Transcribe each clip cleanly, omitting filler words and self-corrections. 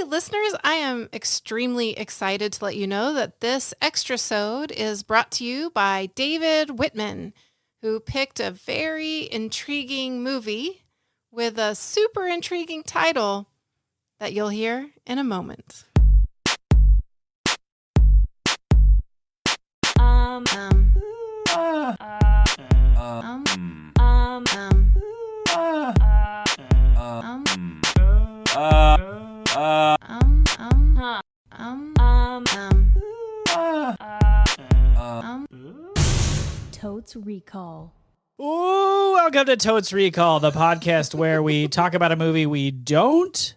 listeners, I am extremely excited to let you know that this extra-sode is brought to you by David Whitman, who picked a very intriguing movie with a super intriguing title that you'll hear in a moment. Totes Recall. Ooh, welcome to Totes Recall, the podcast where we talk about a movie we don't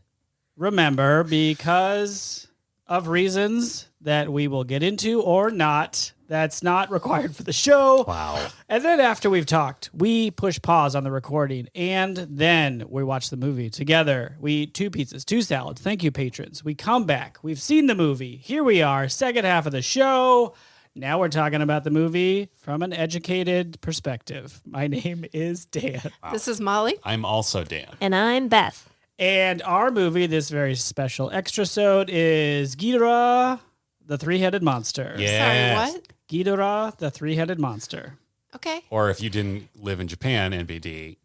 remember because of reasons that we will get into or not. That's not required for the show. Wow. And then after we've talked, we push pause on the recording and then we watch the movie together. We eat 2 pizzas, 2 salads. Thank you, patrons. We come back. We've seen the movie. Here we are, second half of the show. Now we're talking about the movie from an educated perspective. My name is Dan. Wow. This is Molly. I'm also Dan. And I'm Beth. And our movie, this very special extra-sode, is Ghidorah, the Three-Headed Monster. Yes. Sorry, what? Ghidorah, the Three-Headed Monster. Okay. Or if you didn't live in Japan, NBD,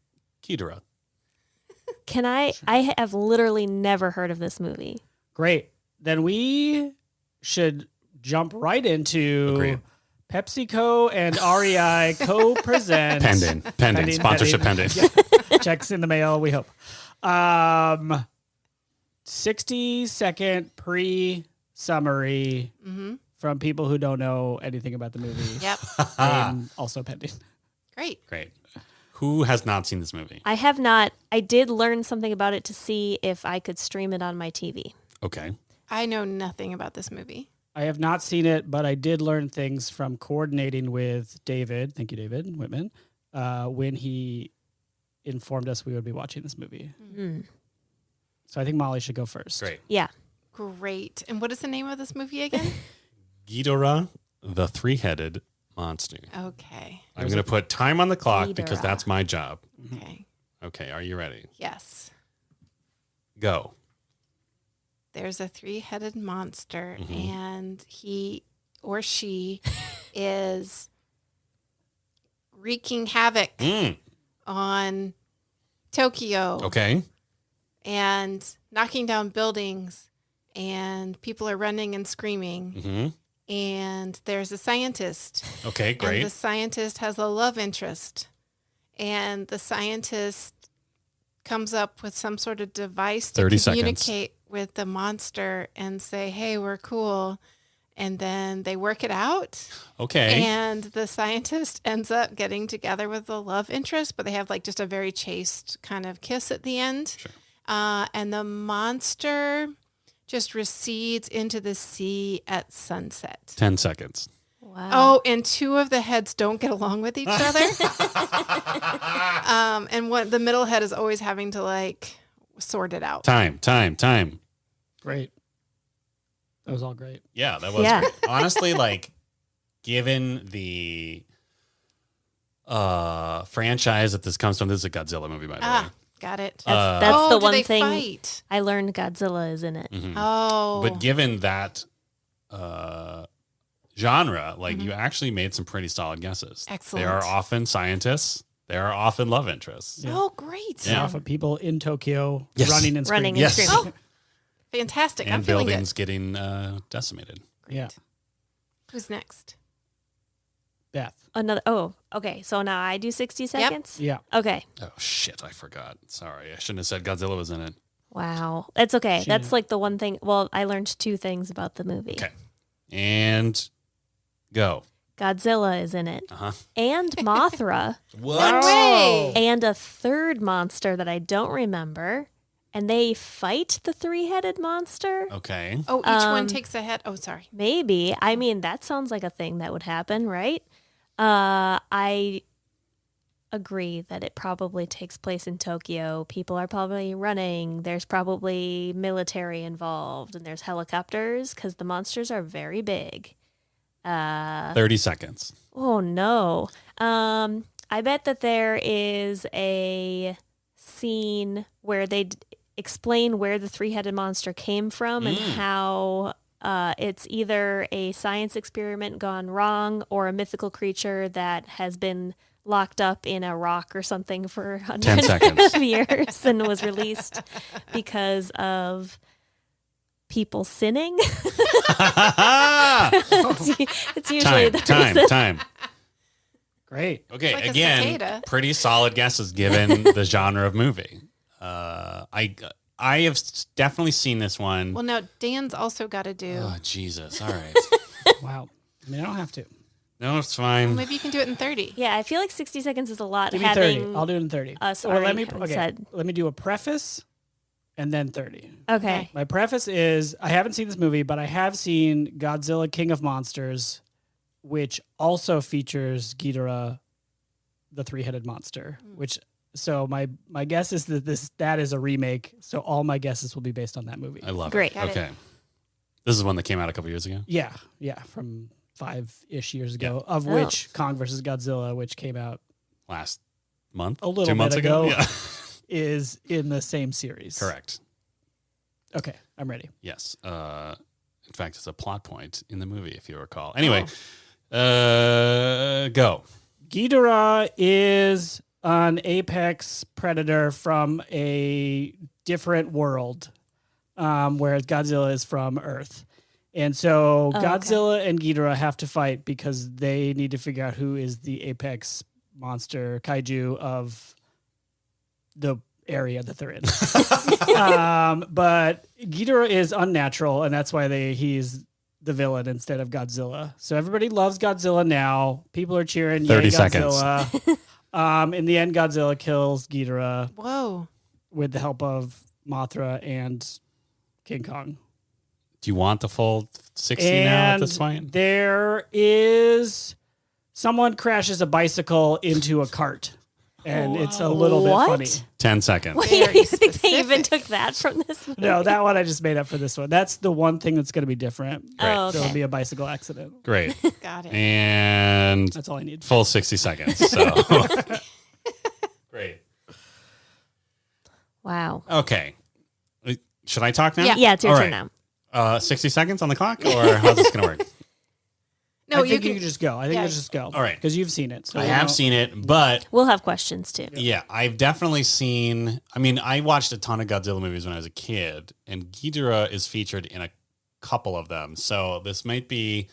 Ghidorah. I have literally never heard of this movie. Great. Then we should jump right into Agreed. PepsiCo and REI co-present. Pending. Sponsorship pending. Yeah. Checks in the mail, we hope. 60-second pre-summary from people who don't know anything about the movie. Yep. Also pending. Great. Who has not seen this movie? I have not. I did learn something about it to see if I could stream it on my TV. Okay. I know nothing about this movie. I have not seen it, but I did learn things from coordinating with David. Thank you, David Whitman. When he informed us we would be watching this movie. Mm-hmm. So I think Molly should go first. Great. Yeah. Great. And what is the name of this movie again? Ghidorah, the Three-Headed Monster. Okay. I'm going to put time on the clock Ghidorah. because that's my job. Okay. Okay, are you ready? Yes. Go. There's a 3-headed monster, and he or she is wreaking havoc on Tokyo. Okay. And knocking down buildings, and people are running and screaming. And there's a scientist. Okay, great. And the scientist has a love interest. And the scientist comes up with some sort of device to 30 communicate with the monster and say, hey, we're cool. And then they work it out. Okay. And the scientist ends up getting together with the love interest, but they have like just a very chaste kind of kiss at the end. Sure. And the monster just recedes into the sea at sunset. 10 seconds. Wow. Oh, and 2 of the heads don't get along with each other. And the middle head is always having to like sort it out. Time. Great. That was all great. Yeah, that was great. Honestly, like, given the franchise that this comes from, this is a Godzilla movie, by the way. Got it. That's the do one they thing fight? I learned Godzilla is in it. Oh. But given that genre, like, you actually made some pretty solid guesses. Excellent. They are often scientists. They are often love interests. Oh, great. Yeah. Off of people in Tokyo Yes. running and screaming. Running and screaming. Oh, fantastic. I'm And feeling buildings good. getting decimated. Yeah. Who's next? Beth. Okay. So now I do 60 seconds? Yeah. Okay. Oh, shit, I forgot. Sorry, I shouldn't have said Godzilla was in it. Wow. That's okay. She That's knew. like the one thing. Well, I learned 2 things about the movie. Okay. And go. Godzilla is in it. Uh-huh. And Mothra. No way. And a 3rd monster that I don't remember. And they fight the 3-headed monster. Okay. Oh, each one takes a head. Oh, sorry. Maybe. I mean, that sounds like a thing that would happen, right? I agree that it probably takes place in Tokyo. People are probably running. There's probably military involved, and there's helicopters because the monsters are very big. 30 seconds. Oh, no. I bet that there is a scene where they explain where the three-headed monster came from and how it's either a science experiment gone wrong or a mythical creature that has been locked up in a rock or something for 10 hundreds seconds. of years and was released because of people sinning. It's usually the reason. Time. Great. Okay, It's like a again, cicada. pretty solid guesses given the genre of movie. I have definitely seen this one. Well, now Dan's also got to do. Oh, Jesus. All right. Wow. I mean, I don't have to. No, it's fine. Maybe you can do it in 30. Yeah, I feel like 60 seconds is a lot. Give me 30. I'll do it in 30. us Or already having said. let me do a preface and then 30. Okay. My preface is I haven't seen this movie, but I have seen Godzilla King of Monsters, which also features Ghidorah, the three-headed monster, so my guess is that is a remake. So all my guesses will be based on that movie. I love Great. it. Got it. Okay. This is one that came out a couple years ago. Yeah, from 5-ish years ago, of Oh. which Kong versus Godzilla, which came out Last month? a little 2 months bit ago? ago, Yeah. is in the same series. Correct. Okay, I'm ready. Yes. In fact, it's a plot point in the movie, if you recall. Anyway, go. Ghidorah is an apex predator from a different world, whereas Godzilla is from Earth. And so Godzilla and Ghidorah have to fight because they need to figure out who is the apex monster kaiju of the area that they're in. But Ghidorah is unnatural, and that's why he's the villain instead of Godzilla. So everybody loves Godzilla now. People are cheering, 30 yay, seconds. Godzilla. In the end, Godzilla kills Ghidorah Whoa. with the help of Mothra and King Kong. Do you want the full 60 now at And this point? there is someone crashes a bicycle into a cart. And it's a little bit What? funny. 10 seconds. Wait, Very you think they even specific. took that from this movie? No, that one I just made up for this one. That's the one thing that's going to be different. Great. Oh, There'll okay. be a bicycle accident. Great. Got it. And That's all I need. full 60 seconds. So great. Wow. Okay. Should I talk now? Yeah, it's your All turn right. now. 60 seconds on the clock, or how's this going to work? No, I you think can. you can just go. I think Yeah. you just go. All right. Because you've seen it. So I have seen it, but We'll have questions too. yeah, I've definitely seen. I mean, I watched a ton of Godzilla movies when I was a kid, and Ghidorah is featured in a couple of them. So this might be.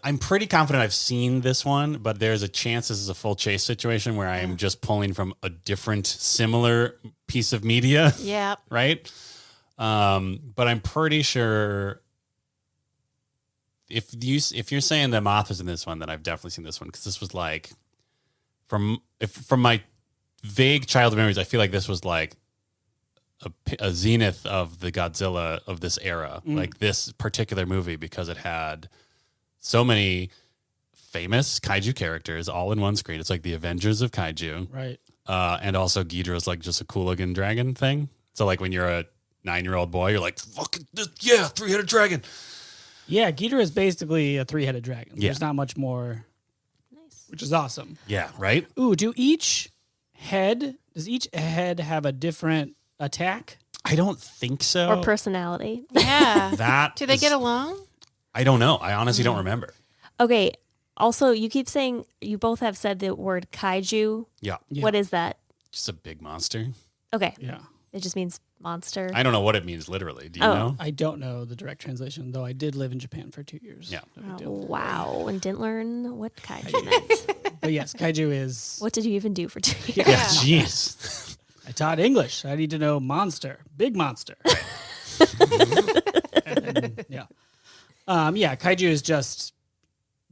I'm pretty confident I've seen this one, but there's a chance this is a full chase situation where I am just pulling from a different, similar piece of media, Yeah. right? But I'm pretty sure. If you're saying the Mothra's in this one, then I've definitely seen this one because this was like from my vague childhood memories, I feel like this was like a zenith of the Godzilla of this era, like this particular movie, because it had so many famous kaiju characters all in one screen. It's like the Avengers of kaiju, Right. and also Ghidorah's like just a cool looking dragon thing. So like when you're a 9-year-old boy, you're like, fucking yeah, 3-headed dragon. Yeah, Ghidorah is basically a three-headed dragon. Yeah. There's not much more, Nice. which is awesome. Yeah, right. Ooh, does each head have a different attack? I don't think so. Or personality. Yeah. That Do they is- get along? I don't know. I honestly don't remember. Okay. Also, you keep saying you both have said the word kaiju. Yeah, Yeah. What is that? just a big monster. Okay. Yeah. It just means monster. I don't know what it means literally. Do you Oh. know? I don't know the direct translation, though I did live in Japan for 2 years. Yeah. No big deal. Wow. And didn't learn what kaiju meant. But yes, kaiju is. What did you even do for 2 years? Yeah. Yeah, jeez. I taught English. I need to know monster, big monster. And, yeah. Yeah, kaiju is just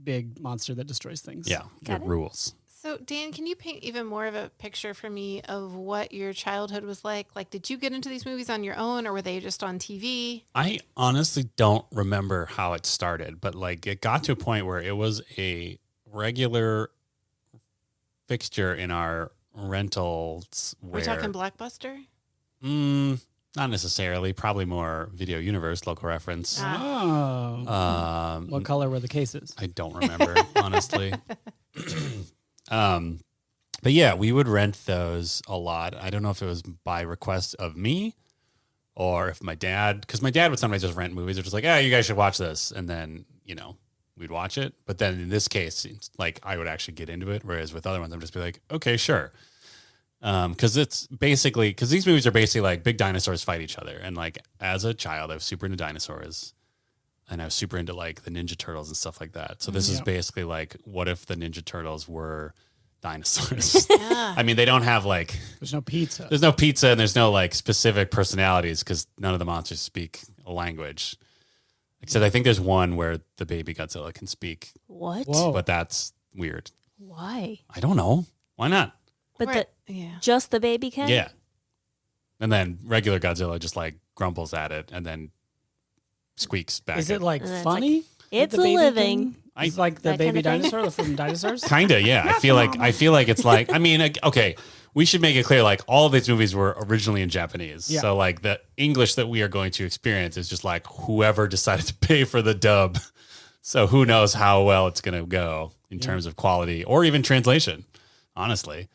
big monster that destroys things. Yeah, Got it it. rules. So, Dan, can you paint even more of a picture for me of what your childhood was like? Like, did you get into these movies on your own or were they just on TV? I honestly don't remember how it started, but like it got to a point where it was a regular fixture in our rentals. We're talking Blockbuster? Not necessarily. Probably more Video Universe, local reference. Oh. What color were the cases? I don't remember, honestly. But yeah, we would rent those a lot. I don't know if it was by request of me or if my dad, because my dad would sometimes just rent movies. They're just like, you guys should watch this. And then, we'd watch it. But then in this case, it's like I would actually get into it. Whereas with other ones, I'm just be like, okay, sure. Because these movies are basically like big dinosaurs fight each other. And like as a child, I was super into dinosaurs. And I was super into like the Ninja Turtles and stuff like that. So this is basically like, what if the Ninja Turtles were dinosaurs? Yeah. I mean, they don't have like... There's no pizza. There's no pizza and there's no like specific personalities because none of the monsters speak a language. Except I think there's one where the baby Godzilla can speak, What? Whoa. but that's weird. Why? I don't know. Why not? But yeah. just the baby can? Yeah. And then regular Godzilla just like grumbles at it and then squeaks back. Is it like And it's funny? It's that the baby living. It's like the That baby kinda thing? dinosaur from Dinosaurs? Kinda, yeah. I feel like it's like, I mean, okay, we should make it clear, like all of these movies were originally in Japanese. Yeah. So like the English that we are going to experience is just like whoever decided to pay for the dub. So who knows how well it's going to go in terms of quality or even translation, honestly.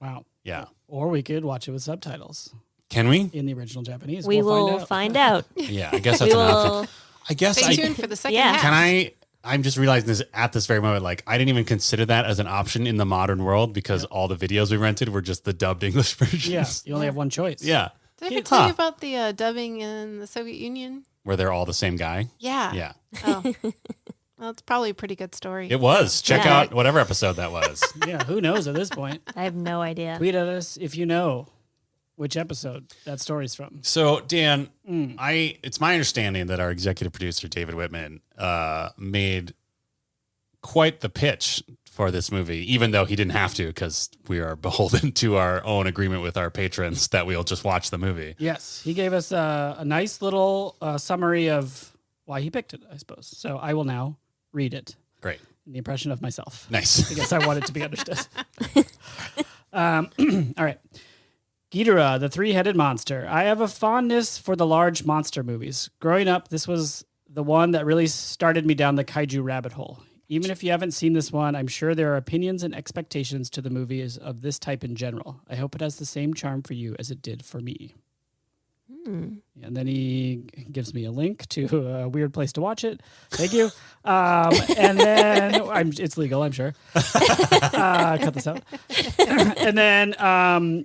Wow. Yeah. Or we could watch it with subtitles Can we? in the original Japanese. We We'll will find out. Yeah, I guess We that's an will. option. I guess Stay tuned for the second Yeah. half. I'm just realizing this at this very moment. Like, I didn't even consider that as an option in the modern world because all the videos we rented were just the dubbed English versions. Yeah, you only have one choice. Yeah. Did I ever tell you about the dubbing in the Soviet Union? Where they're all the same guy. Yeah. Yeah. Oh. Well, it's probably a pretty good story. It was. Check Yeah. out whatever episode that was. Yeah, who knows at this point? I have no idea. Tweet at us if you know which episode that story's from. So, Dan, it's my understanding that our executive producer, David Whitman, made quite the pitch for this movie, even though he didn't have to because we are beholden to our own agreement with our patrons that we'll just watch the movie. Yes, he gave us a nice little summary of why he picked it, I suppose. So I will now read it Great. in the impression of myself. Nice. I guess I want it to be understood. All right. Ghidorah, the three-headed monster. I have a fondness for the large monster movies. Growing up, this was the one that really started me down the kaiju rabbit hole. Even if you haven't seen this one, I'm sure there are opinions and expectations to the movies of this type in general. I hope it has the same charm for you as it did for me. And then he gives me a link to a weird place to watch it. Thank you. And then it's legal, I'm sure. Cut this out. And then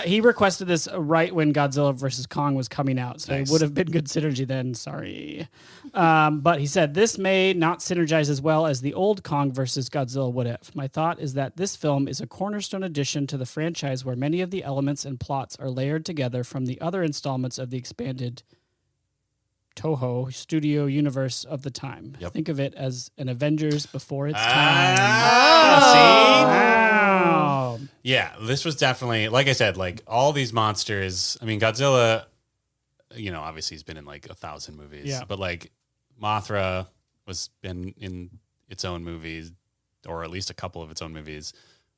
he requested this right when Godzilla versus Kong was coming out. So Nice. it would have been good synergy then. Sorry. But he said this may not synergize as well as the old Kong versus Godzilla would have. My thought is that this film is a cornerstone addition to the franchise where many of the elements and plots are layered together from the other installments of the expanded Toho studio universe of the time. Yep. Think of it as an Avengers before its time. See? Wow. Yeah, this was definitely, like I said, like all these monsters. I mean, Godzilla, obviously he's been in like 1,000 movies. Yeah. But like Mothra was been in its own movies, or at least a couple of its own movies.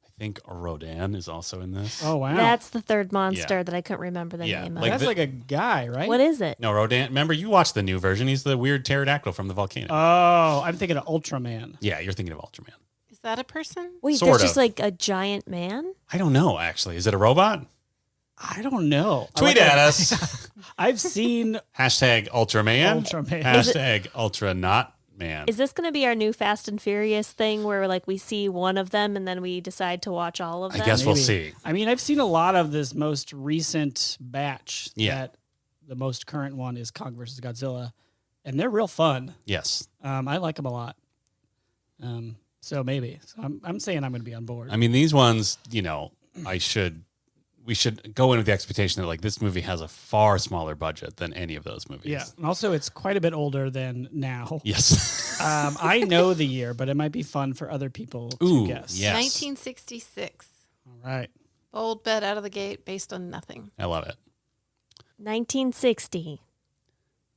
I think Rodan is also in this. Oh, wow. That's the third monster Yeah. that I couldn't remember the Yeah, name of. like That's like a guy, right? What is it? No, Rodan. Remember, you watched the new version. He's the weird pterodactyl from the volcano. Oh, I'm thinking of Ultraman. Yeah, you're thinking of Ultraman. Is that a person? Wait, Sort there's just of. like a giant man? I don't know, actually. Is it a robot? I don't know. Tweet at us. I've seen Hashtag Ultraman. Ultraman. Hashtag Ultra Not Man. Is this going to be our new Fast and Furious thing where like we see one of them and then we decide to watch all of I them? guess we'll Maybe. see. I mean, I've seen a lot of this most recent batch. Yeah. That the most current one is Kong versus Godzilla, and they're real fun. Yes. I like them a lot. So maybe. So I'm saying I'm going to be on board. I mean, these ones, we should go in with the expectation that like this movie has a far smaller budget than any of those movies. Yeah. And also, it's quite a bit older than now. Yes. I know the year, but it might be fun for other people to Ooh, guess. yeah. Yes. 1966. All right. Bold bet out of the gate based on nothing. I love it. 1960.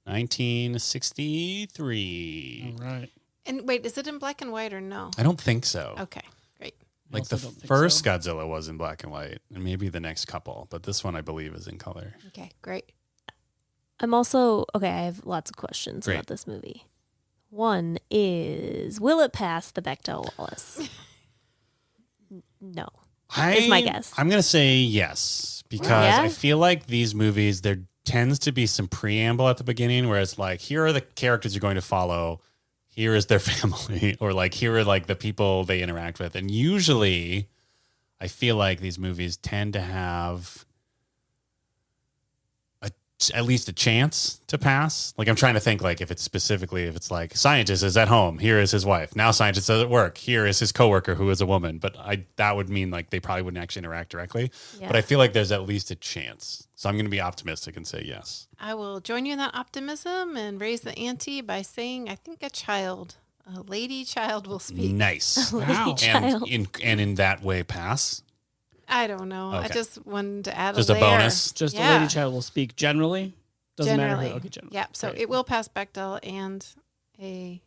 1963. All right. And wait, is it in black and white or no? I don't think so. Okay, great. I Like also the don't think first so. Godzilla was in black and white, and maybe the next couple, but this one I believe is in color. Okay, great. I'm also, okay, I have lots of questions Great. about this movie. One is, will it pass the Bechdel Wallace? No. is my guess. I'm going to say yes, because Yeah? I feel like these movies, there tends to be some preamble at the beginning where it's like, here are the characters you're going to follow. Here is their family, or like, here are like the people they interact with. And usually I feel like these movies tend to have at least a chance to pass. Like, I'm trying to think, like, if it's like scientist is at home, here is his wife. Now scientist is at work, here is his coworker who is a woman. But that would mean like they probably wouldn't actually interact directly. Yeah. But I feel like there's at least a chance. So I'm going to be optimistic and say yes. I will join you in that optimism and raise the ante by saying I think a lady child will speak. Nice. Wow. Child. And in that way pass. I don't know. I Okay. just wanted to add Just a a layer. bonus. Just Yeah. a lady child will speak generally. Doesn't matter Generally. who. Okay, generally. Yeah, so Great. it will pass Bechdel and a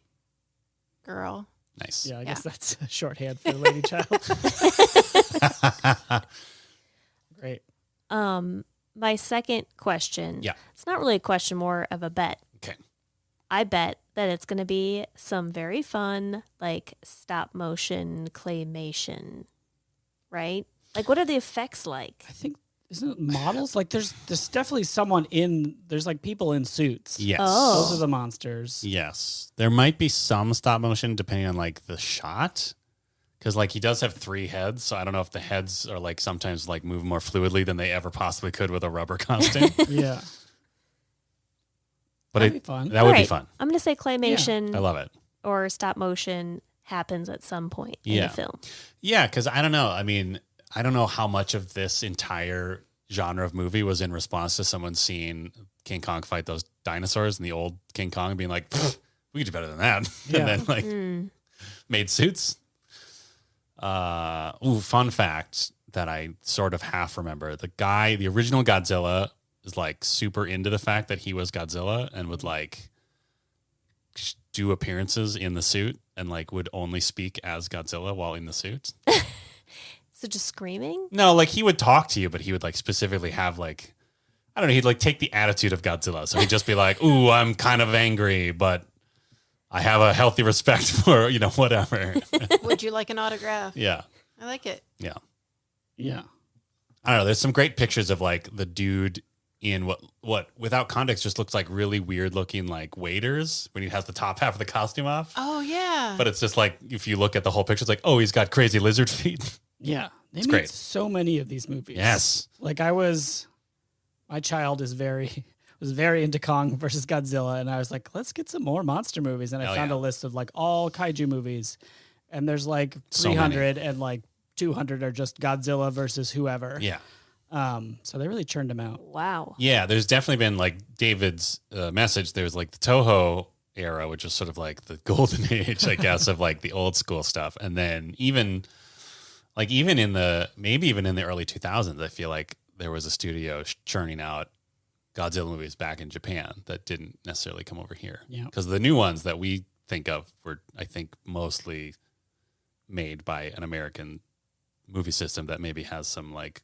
girl. Nice. Yeah, I Yeah. guess that's shorthand for lady child. Great. My second question. Yeah. It's not really a question, more of a bet. Okay. I bet that it's going to be some very fun, like stop motion claymation, right? Like, what are the effects like? I think isn't it models? Like there's definitely someone there's like people in suits. Yes. Oh. Those are the monsters. Yes. There might be some stop motion depending on like the shot. Because like he does have 3 heads, so I don't know if the heads are like sometimes like move more fluidly than they ever possibly could with a rubber costume. Yeah. But That'd be fun. that would be Alright, fun. I'm going to say claymation I love it. or stop motion happens at some point in Yeah. the film. Yeah, because I don't know. I mean, I don't know how much of this entire genre of movie was in response to someone seeing King Kong fight those dinosaurs and the old King Kong being like, we could do better than that. Yeah. And then like made suits. Fun fact that I sort of half remember. The original Godzilla is like super into the fact that he was Godzilla and would like do appearances in the suit and like would only speak as Godzilla while in the suit. So just screaming? No, like he would talk to you, but he would like specifically have like, I don't know, he'd like take the attitude of Godzilla. So he'd just be like, ooh, I'm kind of angry, but I have a healthy respect for, whatever. Would you like an autograph? Yeah. I like it. Yeah. Yeah. I don't know. There's some great pictures of like the dude in what without context just looks like really weird looking like waders when he has the top half of the costume off. Oh, yeah. But it's just like, if you look at the whole picture, it's like, oh, he's got crazy lizard feet. Yeah. They It's made great. so many of these movies. Yes. Like my child was very into Kong versus Godzilla, and I was like, let's get some more monster movies. And I Hell found yeah. a list of like all kaiju movies, and there's like So 300 and like 200 are just Godzilla versus whoever. Yeah. So they really churned them out. Wow. Yeah, there's definitely been like David's message. There's like the Toho era, which is sort of like the golden age, I guess, of like the old school stuff. And then even in the early 2000s, I feel like there was a studio churning out Godzilla movies back in Japan that didn't necessarily come over here. Yeah. Because the new ones that we think of were, I think, mostly made by an American movie system that maybe has some like,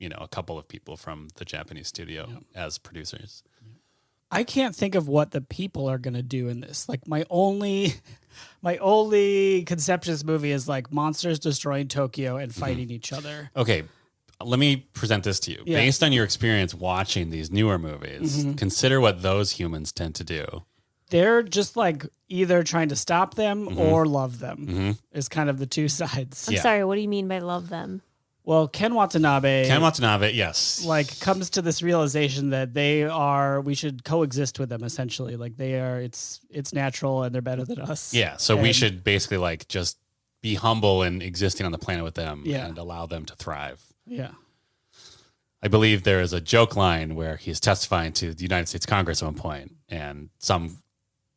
a couple of people from the Japanese studio as producers. I can't think of what the people are gonna do in this. Like my only conception of this movie is like monsters destroying Tokyo and fighting each other. Okay, let me present this to you. Yeah. Based on your experience watching these newer movies, consider what those humans tend to do. They're just like either trying to stop them or love them is kind of the two sides. I'm Yeah. sorry, what do you mean by love them? Well, Ken Watanabe Yes. like comes to this realization that we should coexist with them essentially. Like it's natural and they're better than us. Yeah, so we And- should basically like just be humble and existing on the planet with them Yeah. and allow them to thrive. Yeah. I believe there is a joke line where he's testifying to the United States Congress at one point, and some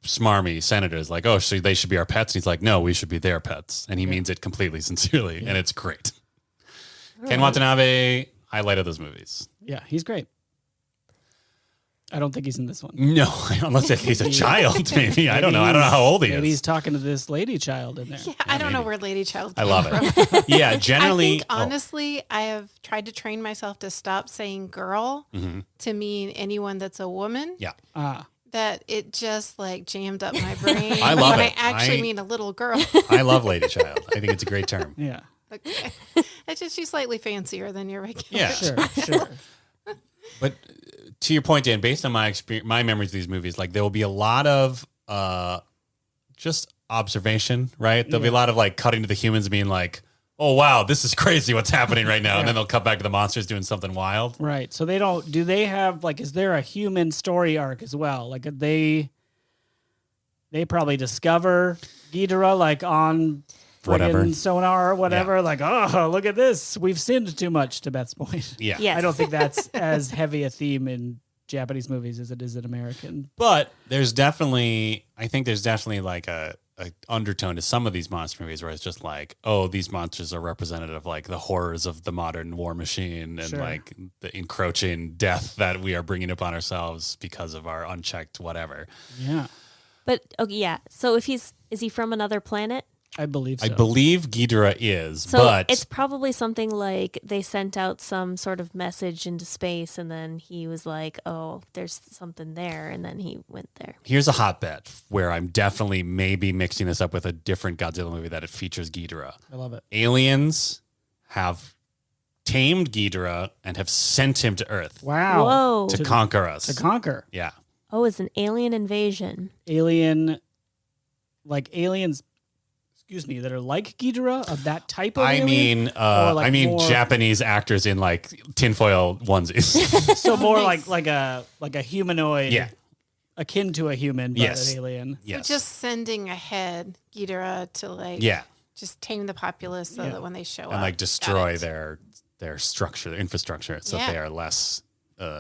smarmy senator is like, oh, so they should be our pets? And he's like, no, we should be their pets. And he means it completely sincerely, and it's great. Ken Watanabe, highlight of those movies. Yeah, he's great. I don't think he's in this one. No, unless he's a child, maybe. I don't know. I don't know how old he Maybe he's is. talking to this lady child in there. Yeah, I don't know maybe. where Lady Child I came love from. it. Yeah, generally. I think honestly, I have tried to train myself to stop saying girl to mean anyone that's a woman. Yeah. That it just like jammed up my brain. I love when it. I actually I- mean a little girl. I love Lady Child. I think it's a great term. Yeah. Okay. It's just she's slightly fancier than your regular. Yeah. Sure. But to your point, Dan, based on my experience, my memories of these movies, like there will be a lot of just observation, right? There'll be a lot of like cutting to the humans being like, oh, wow, this is crazy what's happening right now. And then they'll cut back to the monsters doing something wild. Right. So do they have like, is there a human story arc as well? Like they probably discover Ghidorah like on Whatever. friggin' sonar or whatever. Yeah. Like, oh, look at this. We've sinned too much, to Beth's point. Yeah. Yes. I don't think that's as heavy a theme in Japanese movies as it is in American. But I think there's definitely like a undertone to some of these monster movies where it's just like, oh, these monsters are representative of like the horrors of the modern war machine and like the encroaching death that we are bringing upon ourselves because of our unchecked whatever. Yeah, But okay, yeah. So is he from another planet? I believe so. I believe Ghidorah is, So but it's probably something like they sent out some sort of message into space, and then he was like, "Oh, there's something there," and then he went there. here's a hot bet where I'm definitely maybe mixing this up with a different Godzilla movie that it features Ghidorah. I love it. Aliens have tamed Ghidorah and have sent him to Earth Wow. Whoa! to conquer us. To conquer. Yeah. Oh, it's an alien invasion. Aliens, excuse me, that are like Ghidorah of that type of alien? Or like more- Japanese actors in like tinfoil onesies. So more Nice. like a humanoid, Yeah. akin to a human, but Yes. an alien. Yes. So just sending ahead Ghidorah to like yeah. just tame the populace so that when they show up And like got destroy it. their structure, their infrastructure, so Yeah. they are less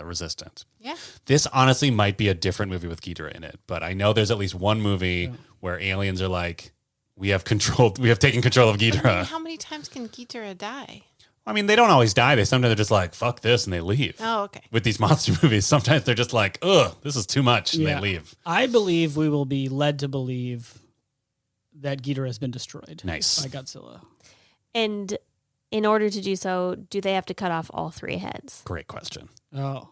resistant. Yeah. This honestly might be a different movie with Ghidorah in it, but I know there's at least one movie where aliens are like, we have taken control of But then Ghidorah. how many times can Ghidorah die? I mean, they don't always die. Sometimes they're just like, fuck this, and they leave. Oh, okay. With these monster movies, sometimes they're just like, ugh, this is too much, and Yeah. they leave. I believe we will be led to believe that Ghidorah has been destroyed Nice. by Godzilla. And in order to do so, do they have to cut off all three heads? Great question. Oh,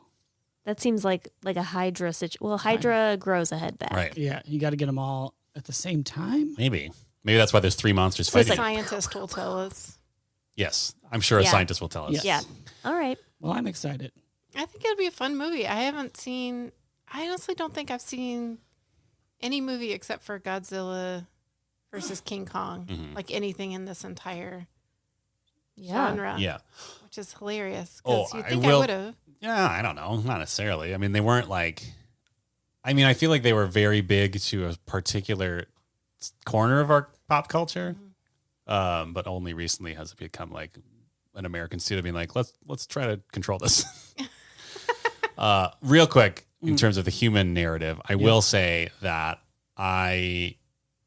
That seems like a Hydra situation. Well, Hydra grows a head back. Right. yeah. You got to get them all at the same time. Maybe that's why there's three monsters So it's fighting. A scientist will tell us. Yes, I'm sure a Yeah. scientist will tell us. Yes. Yeah. All right. Well, I'm excited. I think it'll be a fun movie. I honestly don't think I've seen any movie except for Godzilla versus King Kong, like anything in this entire Yeah. genre, Yeah. which is hilarious. Oh, Because you I think I will- would have. Yeah, I don't know. Not necessarily. I mean, they weren't like. I mean, I feel like they were very big to a particular corner of our pop culture, but only recently has it become like an American studio being like, let's try to control this. Real quick, in terms of the human narrative, I will say that I,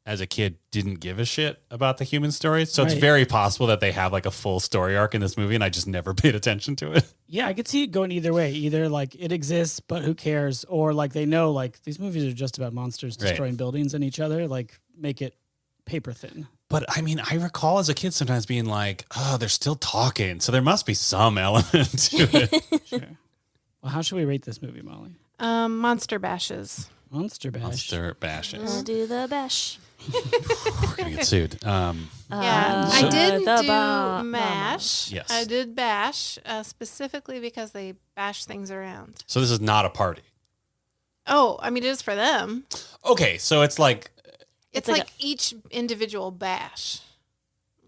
as a kid, didn't give a shit about the human stories. So it's Right. very possible that they have like a full story arc in this movie, and I just never paid attention to it. Yeah, I could see it going either way. Either like it exists, but who cares? Or like they know like these movies are just about monsters Right. destroying buildings and each other. Like make it paper thin. But I mean, I recall as a kid sometimes being like, oh, they're still talking. So there must be some element to it. Sure. Well, how should we rate this movie, Molly? Monster bashes. Monster Bash. Monster bashes. We'll do the bash. We're going to get sued. Yeah, So- I didn't The do ba- mash. Yes. I did bash specifically because they bash things around. So this is not a party. Oh, I mean, it is for them. Okay, so it's like, It's like like each individual bash,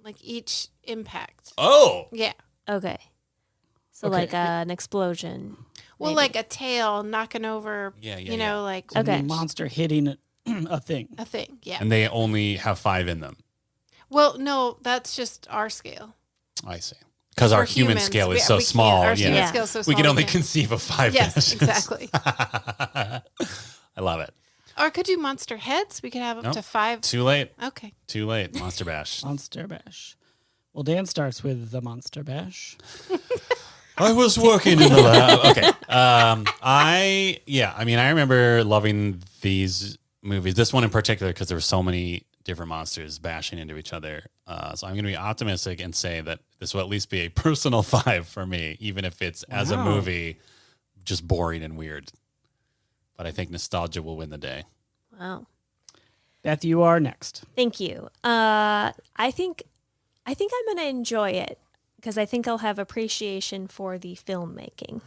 like each impact. oh, Yeah. Okay. So Okay. like an explosion. Well, maybe. like a tail knocking over, Yeah, yeah, you know, like Okay. A monster hitting a thing. a thing. Yeah. and they only have 5 in them. Well, no, that's just our scale. I see. Because our For human humans, scale is we- so we can't- small. our Yeah. human Yeah. scale is so We small. can only can't- conceive of 5 Yes, bashes. exactly. I love it. Or could do monster heads. We could have up Nope. to 5. Too late. Okay. Too late. Monster bash. Monster Bash. Well, Dan starts with the Monster Bash. I was working in the lab. Okay. I remember loving these movies. This one in particular because there were so many different monsters bashing into each other. So I'm going to be optimistic and say that this will at least be a personal 5 for me, even if it's as a Wow. movie just boring and weird. But I think nostalgia will win the day. Wow. Beth, you are next. Thank you. I think I think I'm going to enjoy it because I think I'll have appreciation for the filmmaking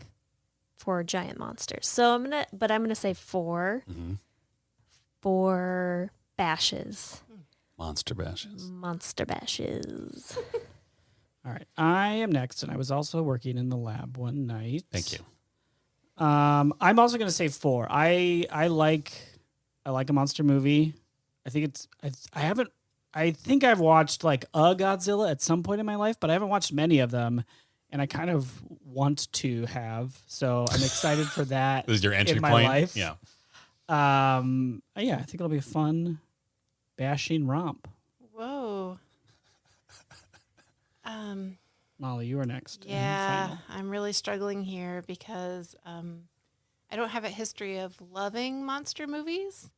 for giant monsters. So I'm going to say 4. Mm-hmm. 4 bashes. Monster bashes. Monster bashes. All right. I am next, and I was also working in the lab one night. Thank you. I'm also going to say 4. I like a monster movie. I think I think I've watched like a Godzilla at some point in my life, but I haven't watched many of them, and I kind of want to have. So I'm excited for that. This is your entry in my point. life. Yeah. I think it'll be a fun bashing romp. Whoa. Molly, you are next. and Yeah, final. I'm really struggling here because I don't have a history of loving monster movies,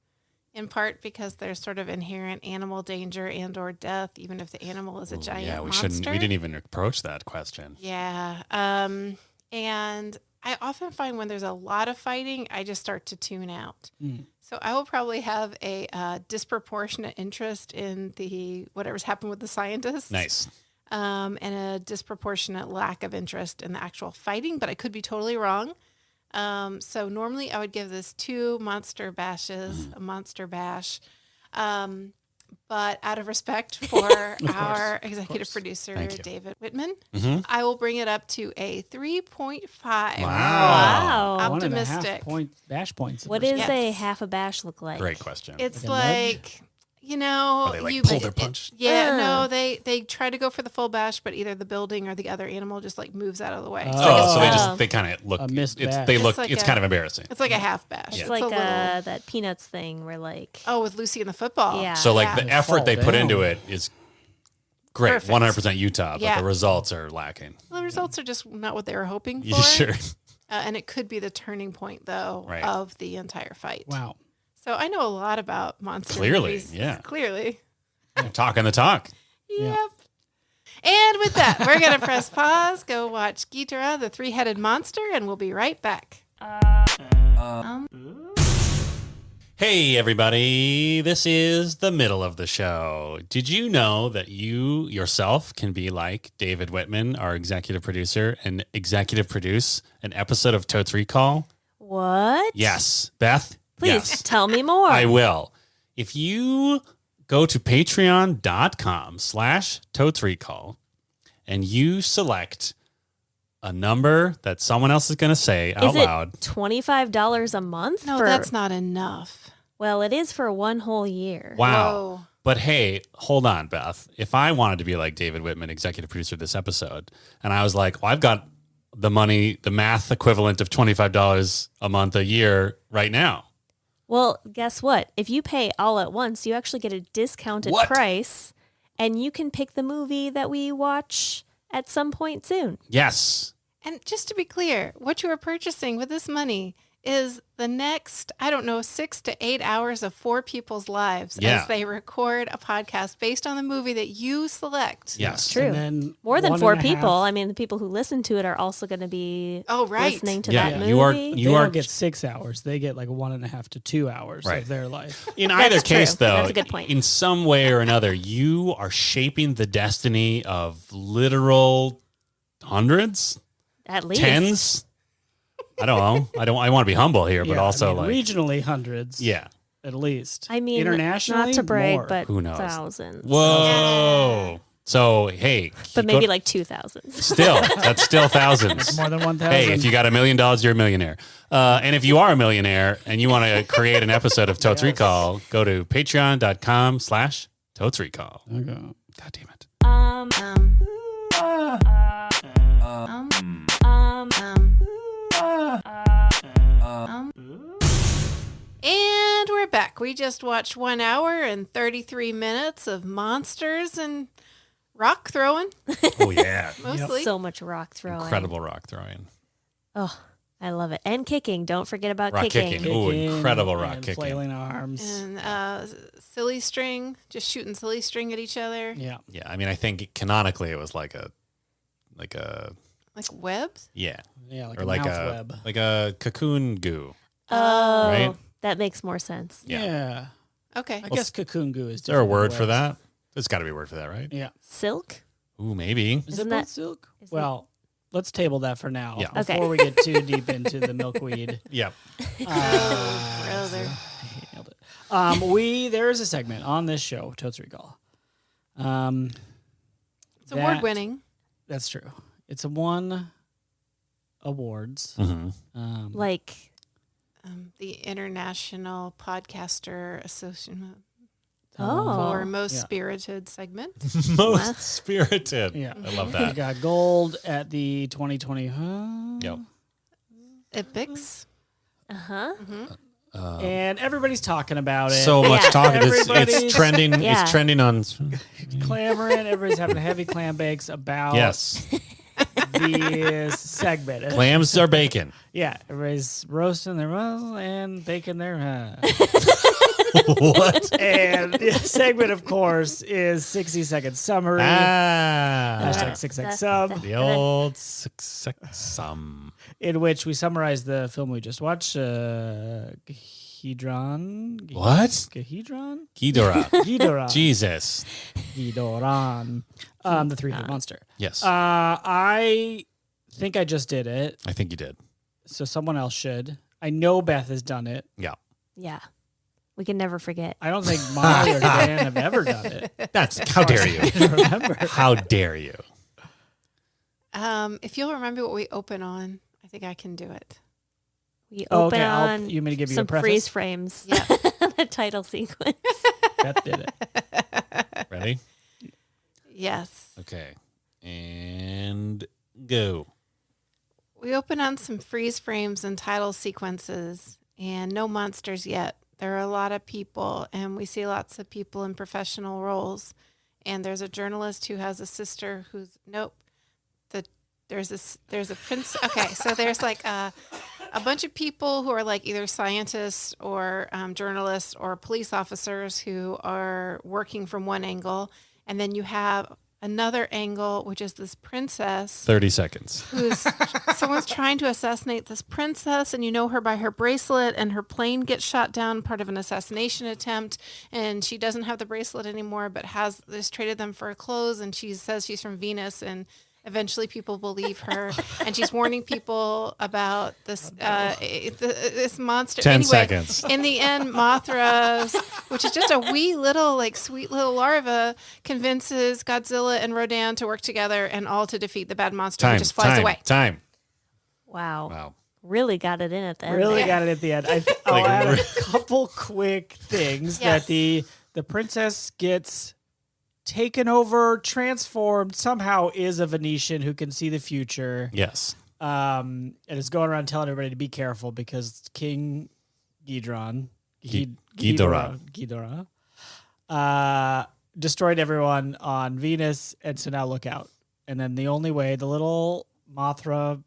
in part because there's sort of inherent animal danger and or death, even if the animal is a giant Yeah, we monster. we didn't even approach that question. Yeah. And I often find when there's a lot of fighting, I just start to tune out. So I will probably have a disproportionate interest in the whatever's happened with the scientists. Nice. And a disproportionate lack of interest in the actual fighting, but I could be totally wrong. So normally I would give this 2 monster bashes, a monster bash. But out of respect for our executive producer, Thank you. David Whitman, Mhm. I will bring it up to a 3.5. Wow. Optimistic. 1.5 bash points. What does Yes. a half a bash look like? Great question. It's Like a nudge? like, you know, Oh, they, like, pull their punch? No, they try to go for the full bash, but either the building or the other animal just like moves out of the way. Oh. So like Oh, so Oh. they kind of look. A missed It's bash. they look. It's like It's a- kind of embarrassing. it's like a half bash. It's It's like a little, that Peanuts thing where like with Lucy and the football. Yeah. So like Yeah. the effort they Fall put down. into it is great, Perfect. 100% Utah, but Yeah. the results are lacking. The results are just not what they were hoping for. You sure? And it could be the turning point, though, Right. of the entire fight. Wow. So I know a lot about monster Clearly, movies. yeah. Clearly. You're talking the talk. Yep. And with that, we're going to press pause, go watch Ghidorah, the 3-headed monster, and we'll be right back. Hey, everybody. This is the middle of the show. Did you know that you yourself can be like David Whitman, our executive producer, and executive produce an episode of Totes Recall? what? Yes. Beth? Please Yes. tell me more. I will. If you go to patreon.com/Totes Recall and you select a number that someone else is going to say out Is it loud. $25 a month? No, for, that's not enough. Well, it is for 1 whole year. Wow. Whoa. But hey, hold on, Beth. If I wanted to be like David Whitman, executive producer of this episode, and I was like, well, I've got the money, the math equivalent of $25 a month a year right now. Well, guess what? If you pay all at once, you actually get a discounted What? price, and you can pick the movie that we watch at some point soon. Yes. And just to be clear, what you are purchasing with this money is the next, 6 to 8 hours of 4 people's lives Yeah. as they record a podcast based on the movie that you select. Yes. True. And then More than 1.5 4 people. I mean, the people who listen to it are also going to be Oh, right. listening to Yeah, that movie. you are- They you don't get 6 hours. They get like 1.5 to 2 hours Right. of their life. In That's either case, true. though, That's a good point. in some way or another, you are shaping the destiny of literal hundreds, At least. tens. I don't know. I want to be humble here, but Yeah, also I mean, like, regionally hundreds. yeah. At least. I mean, internationally, not to brag, more. but Who knows? thousands. Whoa. So, hey. But go- maybe like 2,000. Still, that's still thousands. more than 1,000. Hey, if you got $1 million, you're a millionaire. And if you are a millionaire and you want to create an episode of Totes Recall, go to patreon.com/Totes Recall. Okay. God damn it. And we're back. We just watched 1 hour and 33 minutes of monsters and rock throwing, Oh, yeah. mostly. So much rock throwing. Incredible rock throwing. Oh, I love it. And kicking. Don't forget about Rock kicking. kicking. Ooh, incredible rock and kicking. flailing arms. And silly string, just shooting silly string at each other. Yeah. Yeah, I mean, I think canonically it was like a, Like webs? yeah, Yeah, like or a like mouth a, web. like a cocoon goo. Oh, Right? that makes more sense. Yeah. Yeah. Okay. I guess cocoon goo is Is there a different word than for webs. that? There's got to be a word for that, right? Yeah. Silk? Ooh, maybe. Is Isn't it that- both silk? isn't- Well, let's table that for now. Yeah. Okay. Before we get too deep into the milkweed. Yep. Oh, brother. Nailed it. There is a segment on this show, Totes Recall. It's award winning. That's true. It's won awards. Mm-hmm. Like, The International Podcaster Association oh. for Most Yeah. Spirited segment. Most spirited. Yeah. I love We that. got gold at the 2020. Yep. Epics. uh-huh. And everybody's talking about it. So much Yeah. talking. Everybody's- It's trending. Yeah. It's trending on. clamoring. Everybody's having heavy clam bakes about Yes. this segment. Clams are bacon. Yeah, everybody's roasting their and baking their. What? And the segment, of course, is 60-second summary. Hashtag 6X sub, The old success sum. in which we summarize the film we just watched, Ghidorah. What? Ghidorah? Ghidorah. Ghidorah. Jesus. Ghidorah. The three-headed monster. Yes. I think I just did it, I think you did. so someone else should. I know Beth has done it. Yeah. Yeah. We can never forget. I don't think Molly or Dan have ever done it. That's how dare you? I don't remember. How dare you? If you'll remember what we open on, I think I can do it. We Oh, open okay, on you mean to give you a some preface? freeze frames. Yeah. The title sequence. Beth did it. Ready? Yes. Okay. And go. We open on some freeze frames and title sequences, and no monsters yet. There are a lot of people, and we see lots of people in professional roles. And there's a journalist who has a sister who's there's a prince. Okay, so there's like a bunch of people who are like either scientists or journalists or police officers who are working from one angle, and then you have another angle, which is this princess 30 seconds. who's someone's trying to assassinate this princess, and you know her by her bracelet, and her plane gets shot down, part of an assassination attempt, and she doesn't have the bracelet anymore, but has traded them for clothes, and she says she's from Venus, and eventually people believe her, and she's warning people about this this monster. 10 anyway, seconds. In the end, Mothra, which is just a wee little, like, sweet little larva, convinces Godzilla and Rodan to work together and all to defeat the bad monster who just flies away. Time. Wow. Wow. Really got it in at the end. Really there. got it at the end. I'll Like, add a couple quick things Yes. that the princess gets taken over, transformed, somehow is a Venetian who can see the future. Yes. And is going around telling everybody to be careful because King Ghidorah destroyed everyone on Venus, and so now look out. And then the only way, the little Mothra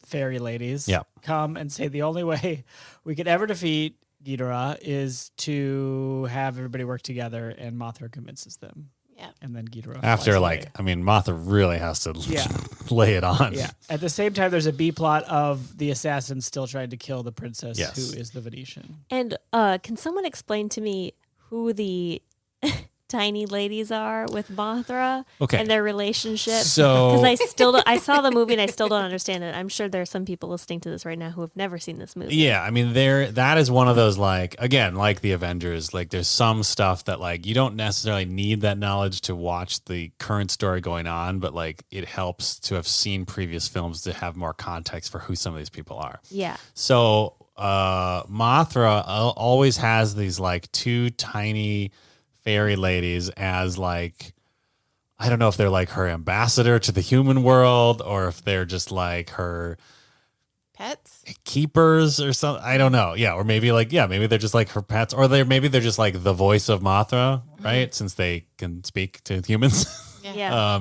fairy ladies Yeah. come and say the only way we could ever defeat Ghidorah is to have everybody work together, and Mothra convinces them. Yeah. And then Ghidorah After, flies like, away. I mean, Mothra really has to Yeah. lay it on. Yeah. At the same time, there's a B plot of the assassin still trying to kill the princess, Yes. who is the Venetian. And can someone explain to me who the tiny ladies are with Mothra Okay. and their relationship? So- Because I saw the movie and I still don't understand it. I'm sure there are some people listening to this right now who have never seen this movie. Yeah, I mean, that is one of those, like, again, like the Avengers, like there's some stuff that, like, you don't necessarily need that knowledge to watch the current story going on, but, like, it helps to have seen previous films to have more context for who some of these people are. Yeah. So Mothra always has these, like, two tiny fairy ladies as, like, I don't know if they're like her ambassador to the human world or if they're just like her Pets? keepers or something. I don't know. Yeah, or maybe like, yeah, maybe they're just like her pets, or maybe they're just like the voice of Mothra, right? Since they can speak to humans. Yeah.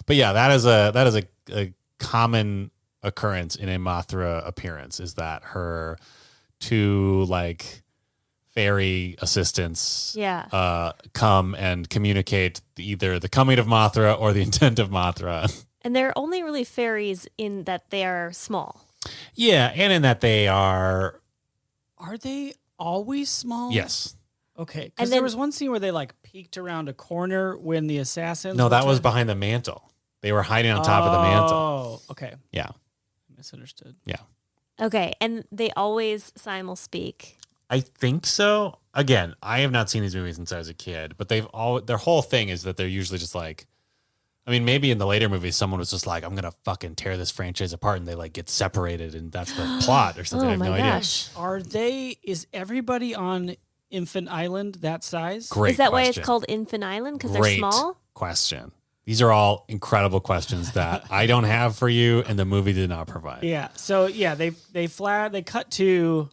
But yeah, that is a common occurrence in a Mothra appearance, is that her two, like, fairy assistants come and communicate either the coming of Mothra or the intent of Mothra. And they're only really fairies in that they are small. Yeah, and in that they are, Are they always small? yes. Okay, And because there then- was one scene where they like peeked around a corner when the assassins. No, were that was trying- behind the mantle. They were hiding on top of the mantle. Oh, okay. Yeah. Misunderstood. Yeah. Okay, and they always simul speak. I think so. Again, I have not seen these movies since I was a kid, but their whole thing is that they're usually just like, I mean, maybe in the later movies, someone was just like, I'm going to fucking tear this franchise apart, and they like get separated, and that's the plot or something. Oh I have my no gosh. Is everybody on Infant Island that size? idea. Great Is that why question. it's called Infant Island? Because they're Great small? question. These are all incredible questions that I don't have for you, and the movie did not provide. Yeah. So yeah, they cut to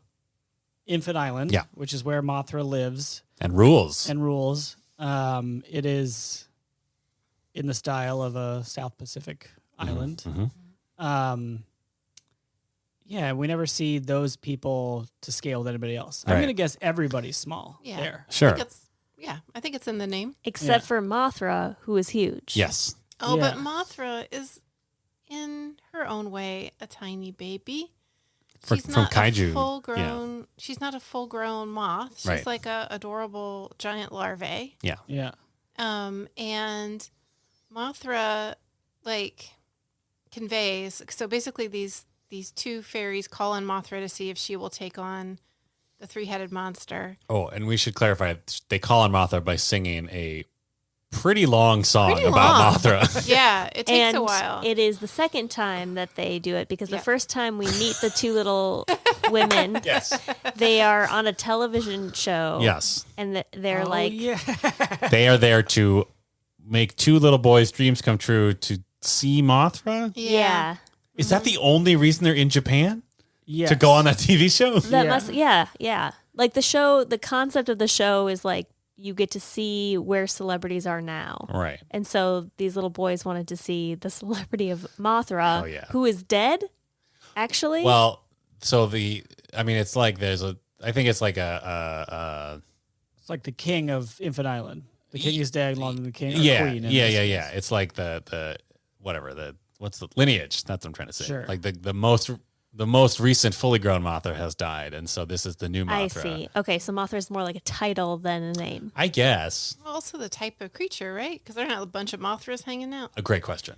Infant Island, Yeah. which is where Mothra lives And rules. and rules. It is in the style of a South Pacific island. Mhm. Yeah, we never see those people to scale with anybody else. I'm Right. gonna guess everybody's small Yeah. there. Sure. I think it's in the name. Except Yeah. for Mothra, who is huge. Yes. Oh, Yeah. but Mothra is, in her own way, a tiny baby. From kaiju, A full-grown. She's not a full-grown moth. She's Right. like a adorable giant larvae. Yeah. And Mothra, like, conveys. So basically, these two fairies call on Mothra to see if she will take on the three-headed monster. Oh, and we should clarify, they call on Mothra by singing a pretty long song Pretty about long. Mothra. Yeah, it takes And a while. it is the second time that they do it because Yeah. the first time we meet the two little women, Yes. they are on a television show. Yes. And they're Oh, like, yeah. They are there to make two little boys' dreams come true to see Mothra. yeah. Is that the only reason they're in Japan? Yes. To go on that TV show? That Yeah. must, yeah. Like the concept of the show is like you get to see where celebrities are now. Right. And so these little boys wanted to see the celebrity of Mothra, Oh, yeah. who is dead, actually. Well, so it's like I think it's like It's like the king of Infant Island. The king is dead, long than the king. Or yeah, queen in yeah, this yeah, case. yeah. It's like what's the lineage? That's what I'm trying to say. Sure. Like the most recent fully grown Mothra has died, and so this is the new Mothra. I see. Okay, so Mothra is more like a title than a name. I guess. Also the type of creature, right? Because they're not a bunch of Mothras hanging out. A great question.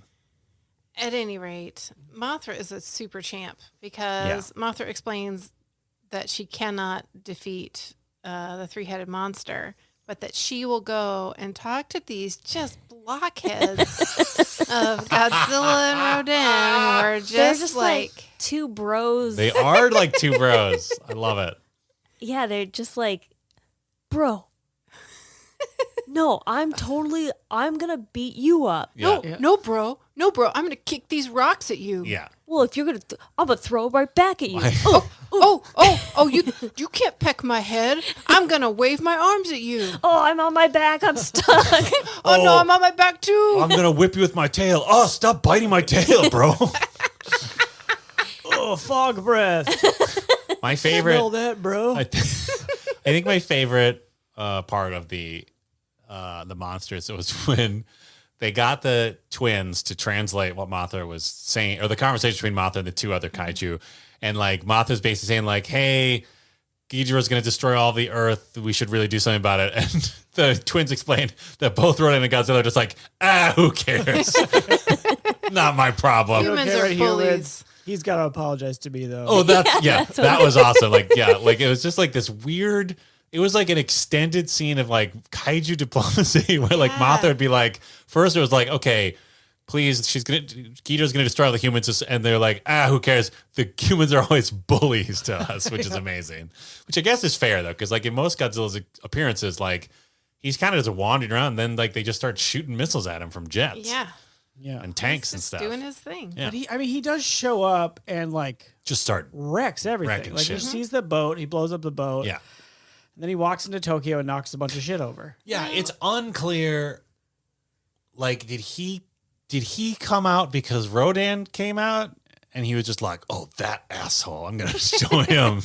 At any rate, Mothra is a super champ because Mothra explains that she cannot defeat the three-headed monster, but that she will go and talk to these just blockheads of Godzilla and Rodan, who are They're just like two bros. They are like two bros. I love it. Yeah, they're just like, bro. No, I'm gonna beat you up. Yeah. no, bro, I'm gonna kick these rocks at you. Yeah. Well, if you're I'm gonna throw it right back at you. You can't peck my head. I'm gonna wave my arms at you. Oh, I'm on my back. I'm stuck. Oh no, I'm on my back too. I'm gonna whip you with my tail. Oh, stop biting my tail, bro. Oh, fog breath. My favorite. Smell that, bro. I think my favorite part of the monsters was when they got the twins to translate what Mothra was saying, or the conversation between Mothra and the two other kaiju, and like Mothra's basically saying like, "Hey, Ghidorah's going to destroy all the Earth. We should really do something about it." And the twins explained that both Rodan and Godzilla are just like, who cares? Not my problem. Humans Okay, are right here, bullies. Lids. He's got to apologize to me, though. Oh, that was awesome. Like, like it was just like this weird. It was like an extended scene of like kaiju diplomacy where like Mothra would be like, first it was like, okay, please, Ghidorah's gonna destroy all the humans, and they're like, who cares? The humans are always bullies to us, which is amazing. Which I guess is fair though, because like in most Godzilla's appearances, like he's kind of just wandering around, and then like they just start shooting missiles at him from jets, Yeah. and tanks He's and just stuff. doing his thing. Yeah. But he does show up and like Just start, wrecks everything. Wrecking Like shit. he sees the boat, he blows up the boat. yeah. And then he walks into Tokyo and knocks a bunch of shit over. Yeah, it's unclear. Like, did he come out because Rodan came out and he was just like, "Oh, that asshole! I'm gonna show him."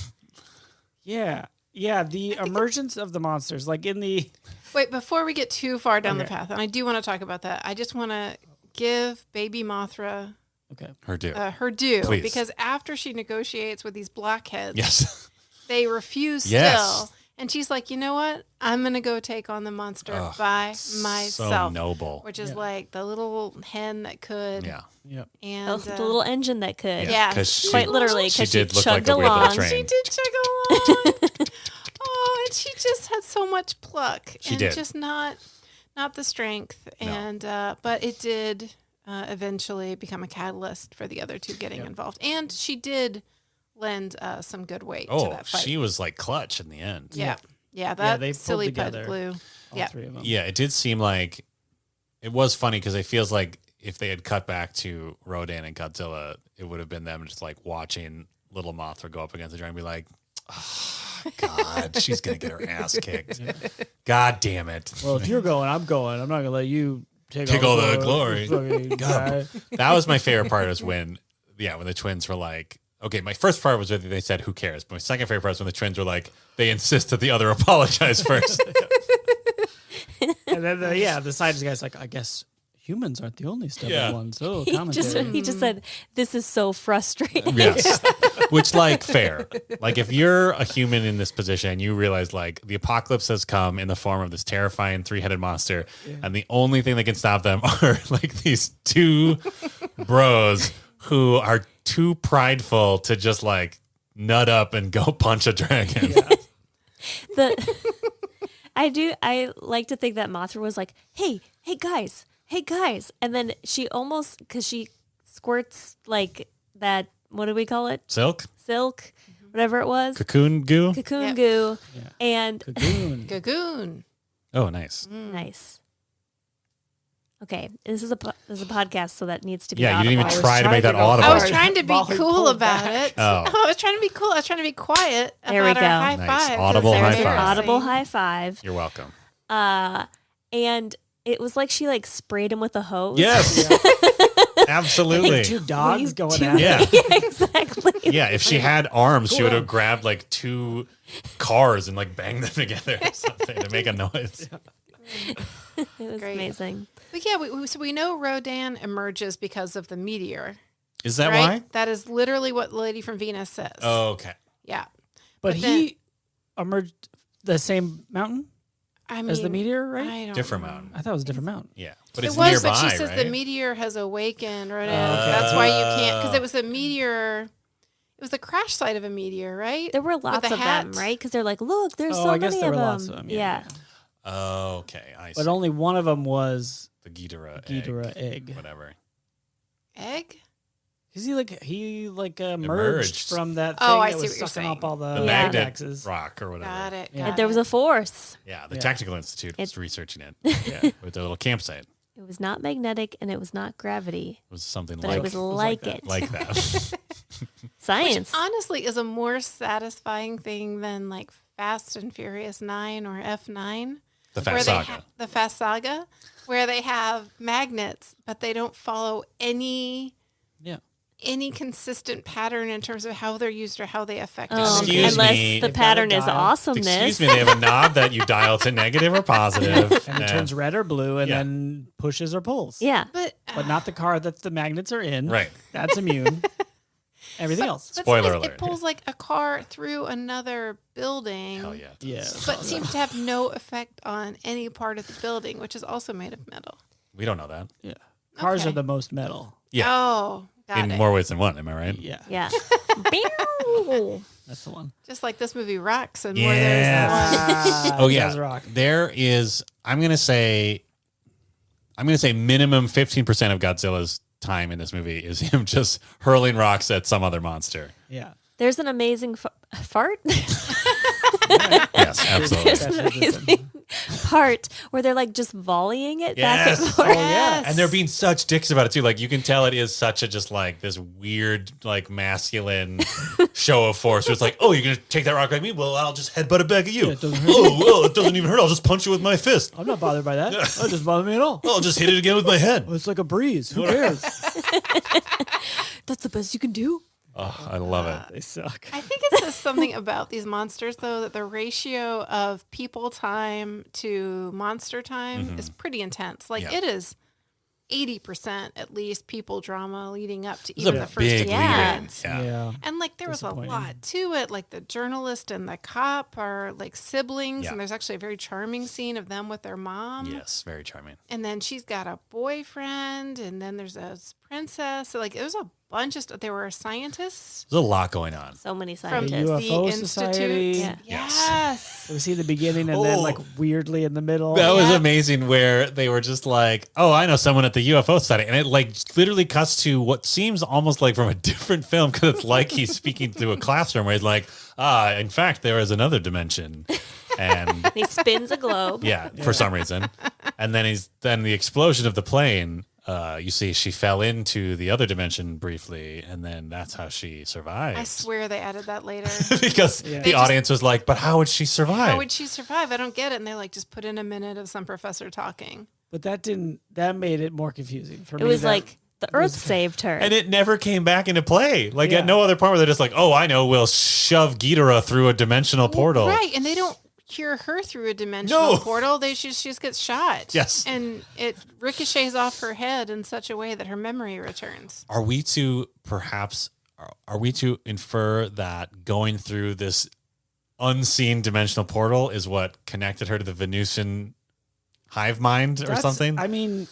Yeah. Yeah. The emergence of the monsters, like in the. Wait, before we get too far down the Okay. path, and I do want to talk about that, I just want to give baby Mothra Okay. Her due. her due. Please. Because after she negotiates with these blockheads, Yes. they refuse Yes. still. And she's like, you know what? I'm going to go take on the monster by myself. So noble. Which is like the little hen that could. Yeah. Yep. And the little engine that could. Yeah. Quite literally, She because she did look like chugged a weird little along. train. She did chug along. Oh, and she just had so much pluck. She and did. just not the strength. No. And but it did eventually become a catalyst for the other two getting involved. And she did lend some good weight to that fight. She was like clutch in the end. Yeah. Yeah, that they pulled silly together. pud glue. All Yeah. three of them. Yeah, it did seem like it was funny because it feels like if they had cut back to Rodan and Godzilla, it would have been them just like watching little Mothra go up against the dragon and be like, oh, God, she's going to get her ass kicked. God damn it. Well, if you're going, I'm going. I'm not gonna let you take Take all all the glory. glory. Fucking guy. That was my favorite part is when the twins were like, okay, my first part was when they said, who cares? But my second favorite part is when the twins were like, they insist that the other apologize first. And then the scientist guy's like, I guess humans aren't the only stubborn Yeah. ones. Oh, He commentary. just said, "This is so frustrating." Yes. Which, like, fair. Like, if you're a human in this position and you realize, like, the apocalypse has come in the form of this terrifying three-headed monster, and the only thing that can stop them are, like, these two bros who are too prideful to just, like, nut up and go punch a dragon. I like to think that Mothra was like, hey guys, and then she almost, because she squirts like that, what do we call it? Silk? Whatever it was. Cocoon goo? Cocoon Yep. goo. Yeah. And Cocoon. Gagoon. Oh, nice. nice. Okay, this is a podcast, so that needs to be Yeah, you didn't audible. even try to make that go audible. I was hard. trying to be Molly cool pulled about back. it. Oh. I was trying to be cool. I was trying to be quiet There we about go. our high Nice. five. Audible That's high five. Audible high five. You're welcome. And it was like she like sprayed him with a hose. Yes. Absolutely. Two dogs going Two- at it. Yeah. Yeah, exactly. Yeah, if she had arms, she would have grabbed like two cars and like banged them together or something to make a noise. It was Great. amazing. But yeah, so we know Rodan emerges because of the meteor. Is that right? why? That is literally what the lady from Venus says. Oh, okay. Yeah. But then- he emerged the same mountain I mean, as the meteor, right? I don't Different know. mountain. I thought it was a different mountain. Yeah. But It it's was, nearby, but she says right? the meteor has awakened Rodan. okay. That's why you can't, because it was a meteor. It was the crash site of a meteor, right? There were lots the of hat. them, right? Because they're like, look, there's Oh, so I guess many there of were them. lots of them. Yeah. Oh, okay. I see. But only one of them was the Ghidorah Ghidorah egg. Whatever. Egg? Is he emerged Emerged. from that thing Oh, I that see was what you're sucking up all the The Yeah. magnet axes? rock or whatever. Got it. Yeah. got And there was it. a force. Yeah, the Yeah. Technical Institute was researching it Yeah. with their little campsite. It was not magnetic and it was not gravity, It was something but like it was like like that. it. like that. Science. Honestly, is a more satisfying thing than like Fast and Furious 9 or F9. The where Fast they Saga. the Fast Saga, where they have magnets, but they don't follow any consistent pattern in terms of how they're used or how they affect others. Excuse unless me. the They've got a pattern is dial. awesomeness. Excuse me, they have a knob that you dial to negative or positive. And it Yeah. turns red or blue and Yeah. then pushes or pulls. Yeah. But But not the car that the magnets are in. Right. That's immune. Everything else. but Spoiler sometimes alert. it pulls like a car through another building. Hell yeah. Yeah. But seems to have no effect on any part of the building, which is also made of metal. We don't know that. Yeah. Cars Okay. are the most metal. Yeah. Oh, got In it. more ways than one, am I right? Yeah. Yeah. Pew! That's the one. Just like this movie rocks and more there's Yeah. one. Oh yeah. Does rock. There is I'm gonna say minimum 15% of Godzilla's time in this movie is him just hurling rocks at some other monster. Yeah. There's an amazing fart. Yes, absolutely. There's an amazing part where they're like just volleying it back and Yes. forth. Oh, yeah. And they're being such dicks about it too. Like you can tell it is such a just like this weird, like masculine show of force. So it's like, oh, you're gonna take that rock like me? Well, I'll just headbutt it back at you. Yeah, it doesn't hurt. Oh, well, it doesn't even hurt. I'll just punch you with my fist. I'm not bothered by that. That doesn't bother me at all. I'll just hit it again with my head. It's like a breeze. Who cares? That's the best you can do. Oh, I love it. They suck. I think it says something about these monsters, though, that the ratio of people time to monster time is pretty intense. Like Yeah. it is 80% at least people drama leading up to It was a even the first big appearance. lead-in. Yeah. And like there was a Disappointing. lot to it. Like the journalist and the cop are like siblings, Yeah. and there's actually a very charming scene of them with their mom. Yes, very charming. And then she's got a boyfriend, and then there's a princess. So like it was a bunch of stuff. There were scientists There's a lot going on. So many from The scientists. UFO the Society. institute. Yeah. Yes. We see the beginning and then Oh. like weirdly in the middle. That was Yeah. amazing where they were just like, oh, I know someone at the UFO study. And it like literally cuts to what seems almost like from a different film because it's like he's speaking to a classroom where he's like, in fact, there is another dimension. And He spins a globe. yeah, for some reason. And then the explosion of the plane, you see she fell into the other dimension briefly. And then that's how she survived. I swear they added that later. because Yeah. the audience was like, but how would she survive? How would she survive? I don't get it. And they're like, just put in a minute of some professor talking. But that made it more confusing for It me. was that- like the Earth saved her. And it never came back into play. Like Yeah. at no other point where they're just like, oh, I know, we'll shove Ghidorah through a dimensional portal. Right. And they don't cure her through a dimensional No. portal. She just gets shot. Yes. And it ricochets off her head in such a way that her memory returns. Are we to infer that going through this unseen dimensional portal is what connected her to the Venusian hive mind or that's- something? I mean,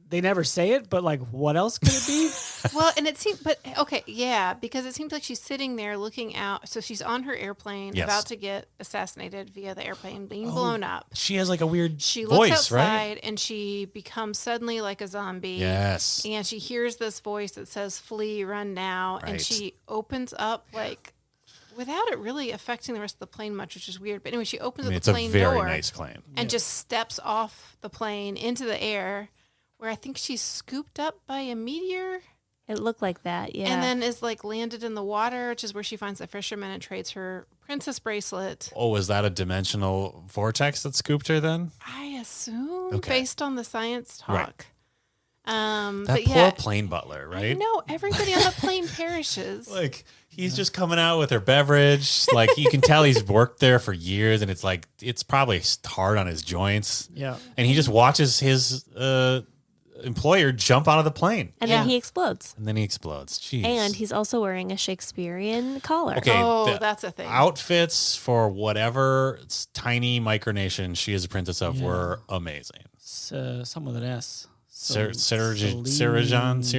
they never say it, but like, what else could it be? Well, and it seemed, but okay, yeah, because it seems like she's sitting there looking out. So she's on her airplane, Yes. about to get assassinated via the airplane being Oh. blown up. She has like a weird She looks voice, outside right? and she becomes suddenly like a zombie. Yes. And she hears this voice that says, "Flee, run now." Right. And she opens up like without it really affecting the rest of the plane much, which is weird. But anyway, she opens I mean, up it's the a plane very door nice plane. and just steps off the plane into the air, where I think she's scooped up by a meteor. It looked like that, yeah. And then is like landed in the water, which is where she finds the fisherman and trades her princess bracelet. Oh, was that a dimensional vortex that scooped her then? I assume, Okay. based on the science talk. Right. That But poor yeah, plane butler, right? no, everybody on the plane perishes. Like he's just coming out with her beverage. Like you can tell he's worked there for years, and it's like it's probably hard on his joints. Yeah. And he just watches his employer jump out of the plane, and Yeah. then he explodes. and then he explodes. Jeez. And he's also wearing a Shakespearean collar. Okay, Oh, the that's a thing. outfits for whatever tiny micronation she is a princess of Yeah. were amazing. It's, someone with an S.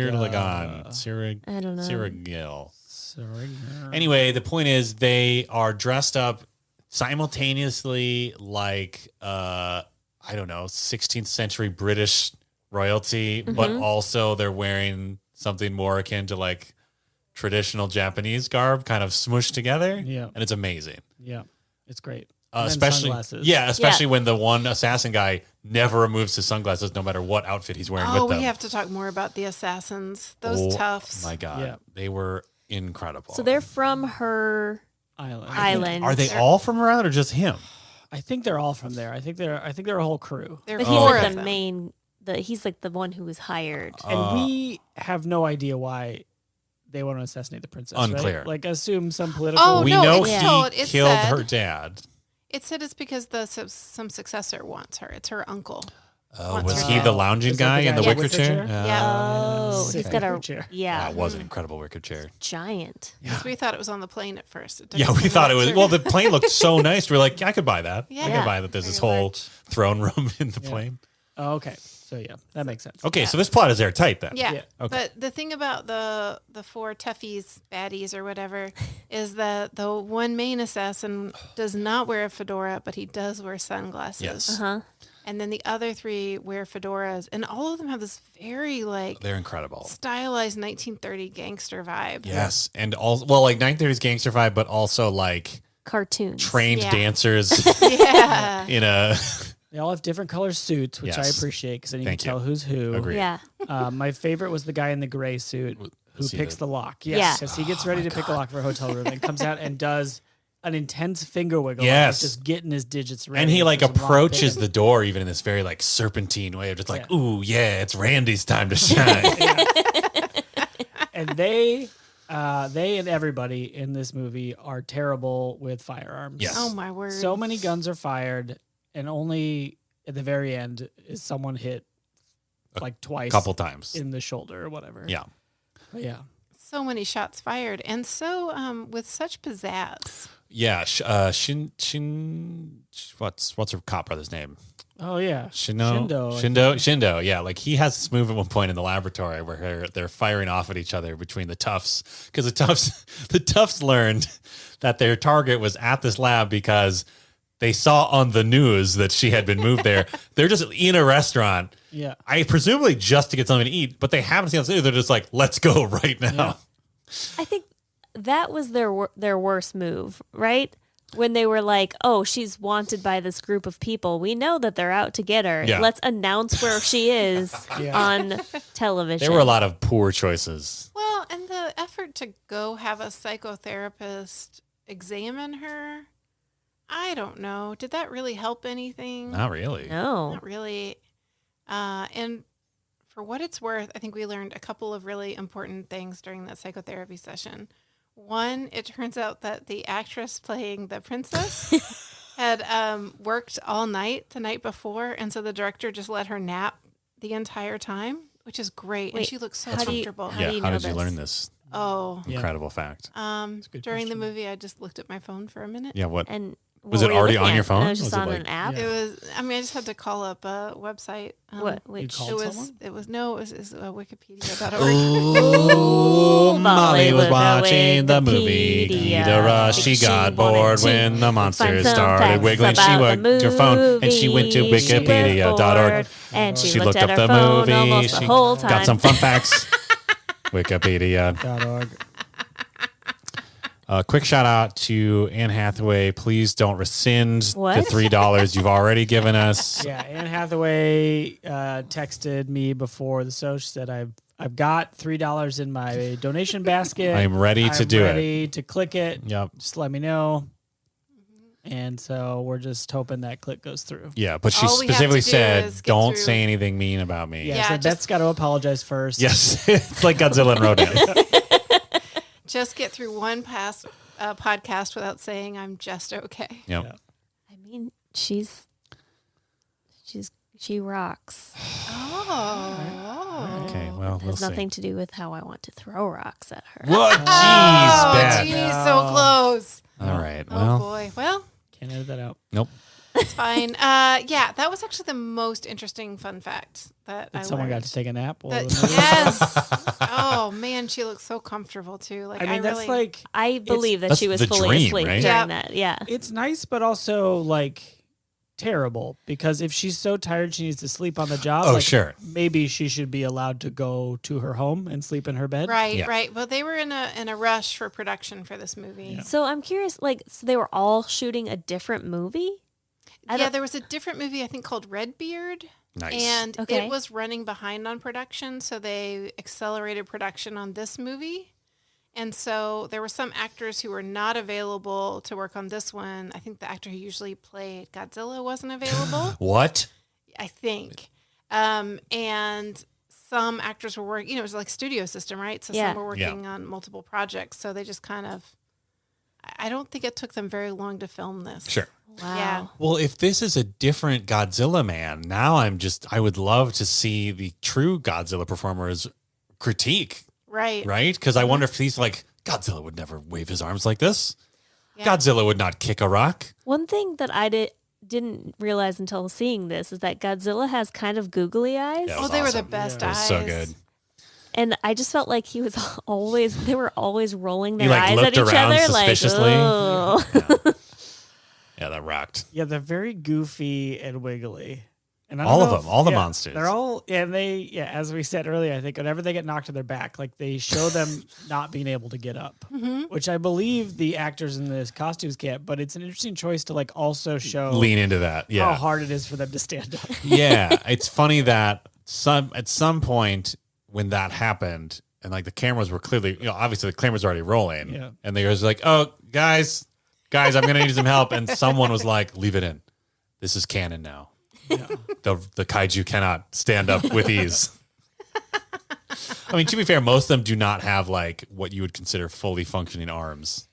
Sirigan, I don't know. Sirigil. Sorry. Anyway, the point is they are dressed up simultaneously like I don't know, 16th century British royalty, but also they're wearing something more akin to like traditional Japanese garb, kind of smushed together. Yeah. And it's amazing. Yeah. It's great. And then Especially, sunglasses. yeah, especially when the one assassin guy never removes his sunglasses, no matter what outfit he's wearing Oh, with them. we have to talk more about the assassins. Those Oh, toughs. My God, Yeah. they were incredible. So they're from her Island. island. Are they all from around or just him? I think they're all from there. I think they're a whole crew. There But are he's four like of the them. main. He's like the one who was hired. And we have no idea why they want to assassinate the princess. right? Unclear. Like assume some political. Oh, We no, know it's he told- it killed said- her dad. It said it's because some successor wants her. It's her uncle. Oh, Wants was her he dead. the lounging Is that guy the in the guy in the wicker wicker chair? chair? Yeah. Oh, Sick he's got a wicker chair. yeah, That was an incredible wicker chair. giant. Because we thought it was on the plane at first. It took Yeah, us we a thought it was. minute Well, to- the plane looked so nice. We are like, I could buy that. I Yeah. could buy that. There's this Very whole large. throne room in the Yeah. plane. Oh, okay. So yeah, that makes sense. Okay, so this plot is airtight then. Yeah. Yeah. Okay. But the thing about the four toughies, baddies, or whatever, is that the one main assassin does not wear a fedora, but he does wear sunglasses. Yes. Huh? And then the other three wear fedoras, and all of them have this very like They're incredible. stylized 1930 gangster vibe. Yes, and all well, like 1930s gangster vibe, but also like Cartoons. trained Yeah. dancers Yeah. in a. They all have different color suits, which I Yes. appreciate because then you Thank can tell you. who's who. Agreed. Yeah. My favorite was the guy in the gray suit who Was he picks the- the lock. Yeah. Yes, because he gets ready to pick a lock for a hotel room and comes out and does an intense finger wiggle. Yes. Just getting his digits ready. And he like for some lock approaches picking. the door even in this very like serpentine way of just like, Yeah. ooh, yeah, it's Randy's time to shine. And they and everybody in this movie are terrible with firearms. Yes. Oh my word. So many guns are fired, and only at the very end is someone hit like twice, couple times. in the shoulder or whatever. Yeah. But yeah. So many shots fired, and so with such pizzazz. Yeah. What's her cop brother's name? Oh yeah. Shindo. Yeah. Like he has this move at one point in the laboratory where they're firing off at each other between the Toughs because the Toughs learned that their target was at this lab because they saw on the news that she had been moved there. They're just in a restaurant. Yeah. I presumably just to get something to eat, but they haven't seen us. They're just like, let's go right now. Yeah. I think that was their worst move, right? When they were like, "Oh, she's wanted by this group of people. We know that they're out to get her. Yeah. Let's announce where she is on television." There were a lot of poor choices. Well, and the effort to go have a psychotherapist examine her, I don't know. Did that really help anything? Not really. No. Not really. And for what it's worth, I think we learned a couple of really important things during that psychotherapy session. One, it turns out that the actress playing the princess had worked all night the night before, and so the director just let her nap the entire time, which is great. Wait, and she looks so how do you- comfortable. how Yeah. do you How know did you this? learn this Oh, Yeah. incredible fact? good during the question. movie, I just looked at my phone for a minute. Yeah. What? And Was what it were you already looking on your at? phone? And it was just Was it on like- an app. Yeah. It was. I mean, I just had to call up a website. Which called It was. someone? It was no. It was Wikipedia.org. Oh, Molly was with watching the movie Wikipedia. Ghidorah. She She got wanted bored to when the monsters some started facts wiggling. She about worked the her phone and she went to movie. She was Wikipedia.org. bored, and she She looked looked at up her the phone movie. almost She the whole time. got some fun facts. Wikipedia. .org. Quick shout out to Anne Hathaway. Please don't rescind What? the $3 you've already given us. Yeah, Anne Hathaway texted me before the show. She said, "I've got $3 in my donation basket. I'm ready to do it." Ready to click it. Yep. Just let me know." And so we're just hoping that click goes through. Yeah, but she All we have specifically to do said, is get "Don't through- say anything mean about me." Yeah, Yeah, so just- Beth's got to apologize first. Yes, it's like Godzilla and Rodan. Just get through one podcast without saying I'm just okay. Yep. Yeah. I mean, she rocks. Oh. Okay, well, It we'll has see. nothing to do with how I want to throw rocks at her. What? Oh, Jeez, Beth. geez, so close. All right. Oh Well, boy. Well, Can't edit that out. nope. it's fine. Yeah, that was actually the most interesting fun fact that I Someone got learned. to take a nap. While That- the movie- yes. Oh man, she looks so comfortable too. Like I mean, that's really, like, I believe that That's she was the fully dream, asleep right? during Yeah. that. Yeah. it's nice, but also like terrible because if she's so tired she needs to sleep on the job. Oh, like, sure. Maybe she should be allowed to go to her home and sleep in her bed. right, Yeah. right. Well, they were in a rush for production for this movie. So I'm curious, so they were all shooting a different movie? Yeah, there was a different movie I think called Redbeard. Nice. And Okay. it was running behind on production, so they accelerated production on this movie. And so there were some actors who were not available to work on this one. I think the actor who usually played Godzilla wasn't available, What? I think. And some actors were working, it was like studio system, right? So Yeah. some were working on multiple projects. So they just kind of, I don't think it took them very long to film this. Sure. Wow. Yeah. Well, if this is a different Godzilla man, now I would love to see the true Godzilla performers critique, Right. right? Because I wonder if he's like, Godzilla would never wave his arms like this. Yeah. Godzilla would not kick a rock. One thing that I didn't realize until seeing this is that Godzilla has kind of googly eyes. Yeah. Oh, was they were awesome. the best It was eyes. so good. And I just felt like they were always rolling He, their like, eyes looked at each around other suspiciously. like, Yeah, that rocked. Yeah, they're very goofy and wiggly. And I don't All of know them, all the yeah, monsters. They're all, and as we said earlier, I think whenever they get knocked to their back, like they show them not being able to get up, which I believe the actors in the costumes can't, but it's an interesting choice to like also show Lean into that. how Yeah. hard it is for them to stand up. Yeah. It's funny that at some point when that happened and like the cameras were clearly, obviously the cameras were already rolling. Yeah. And they was like, oh, guys, I'm going to need some help. And someone was like, leave it in. This is canon now. Yeah. The kaiju cannot stand up with ease. I mean, to be fair, most of them do not have like what you would consider fully functioning arms.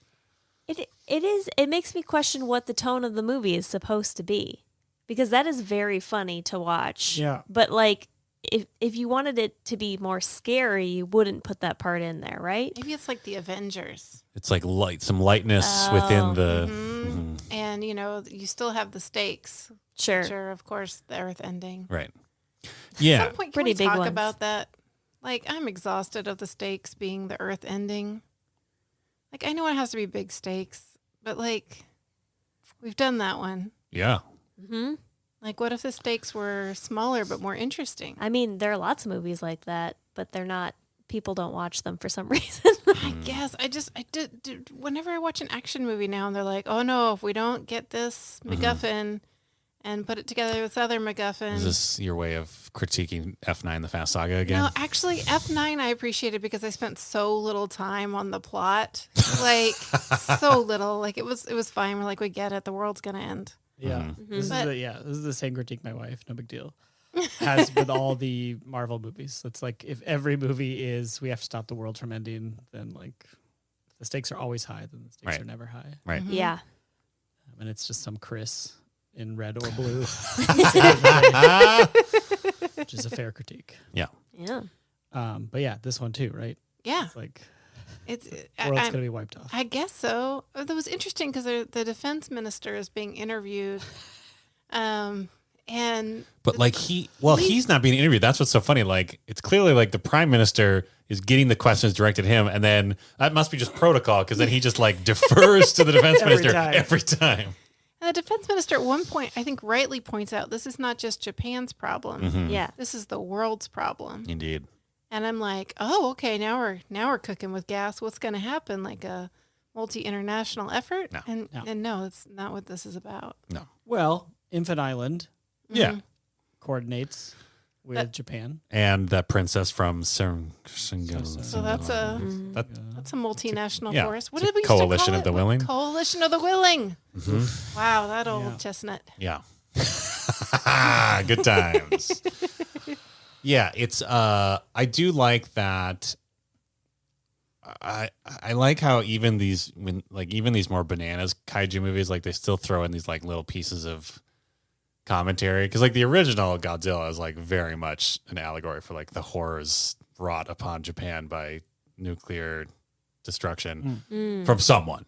it makes me question what the tone of the movie is supposed to be. Because that is very funny to watch. Yeah. But like if you wanted it to be more scary, you wouldn't put that part in there, right? Maybe it's like the Avengers. It's like some lightness within the. Mm-hmm. And, you still have the stakes. Sure. Which are, of course, the Earth ending. Right. At Yeah. some point, can Pretty we big talk ones. about that? Like, I'm exhausted of the stakes being the Earth ending. Like, I know it has to be big stakes, but, like, we've done that one. Yeah. Mm-hmm. Like, what if the stakes were smaller but more interesting? I mean, there are lots of movies like that, but they're not. People don't watch them for some reason. I guess I did. Whenever I watch an action movie now, and they're like, "Oh no, if we don't get this MacGuffin and put it together with other MacGuffin." Is this your way of critiquing F9: The Fast Saga again? No, actually, F9 I appreciated because I spent so little time on the plot, like so little. Like it was fine. We're like, we get it. The world's gonna end. Yeah. This But- is the same critique my wife, no big deal, has with all the Marvel movies. It's like if every movie is we have to stop the world from ending, then like if the stakes are always high, then the stakes Right. are never high. Right. Yeah. And it's just some Chris in red or blue, which is a fair critique. Yeah. But yeah, this one too, right? Yeah, It's like it's. the world's gonna be wiped off. I guess so. That was interesting because the defense minister is being interviewed, and But like he's not being interviewed. That's what's so funny. Like it's clearly like the prime minister is getting the questions directed at him, and then that must be just protocol because then he just like defers to the defense Every minister time. every time. And the defense minister at one point, I think, rightly points out this is not just Japan's problem. Mm-hmm. Yeah. This is the world's problem. Indeed. And I'm like, oh, okay, now we're cooking with gas. What's going to happen? Like a multi-international effort? No. And no, it's not what this is about. No. Well, Infant Island Yeah. coordinates with Japan. And that princess from Singo. So that's a That- multinational Yeah. force. What It's a did we used to coalition call of it? the willing. Coalition of the willing. Wow, that old Yeah. chestnut. Yeah. Good times. Yeah, it's I do like that. I like how even these more bananas kaiju movies, like they still throw in these like little pieces of commentary because like the original Godzilla is like very much an allegory for like the horrors wrought upon Japan by nuclear destruction from someone.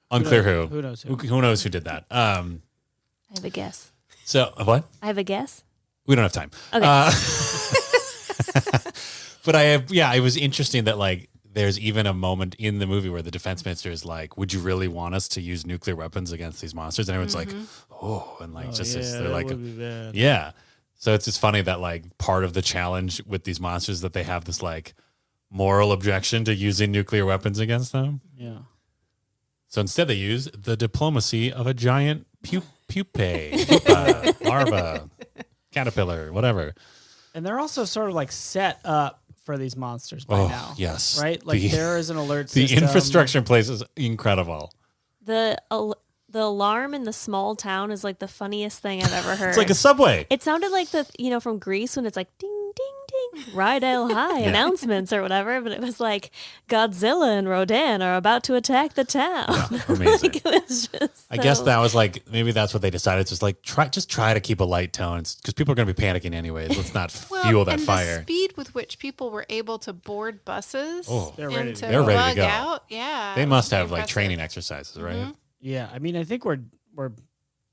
Unclear who. Who knows who? Who knows who did that? I have a guess. So what? I have a guess. We don't have time. Okay. But it was interesting that like there's even a moment in the movie where the defense minister is like, would you really want us to use nuclear weapons against these monsters? And everyone's like, oh, and like they're like, yeah. So it's just funny that like part of the challenge with these monsters is that they have this like moral objection to using nuclear weapons against them. Yeah. So instead they use the diplomacy of a giant pupa, larva, caterpillar, whatever. And they're also sort of like set up for these monsters by now. Yes. Right? Like The- there is an alert The system. infrastructure in place is incredible. The alarm in the small town is like the funniest thing I've ever heard. It's like a subway. It sounded like from Greece when it's like ding ding ding, Rydell High announcements or whatever, but it was like Godzilla and Rodan are about to attack the town. Amazing. Like, it was just I guess so- that was like maybe that's what they decided. It's just like try to keep a light tone because people are going to be panicking anyways. Let's not fuel that and fire. the speed with which people were able to board buses They're ready and to to go. They're ready to bug go. out, yeah. They it must was have like impressive. training exercises, right? Yeah. I mean, I think we're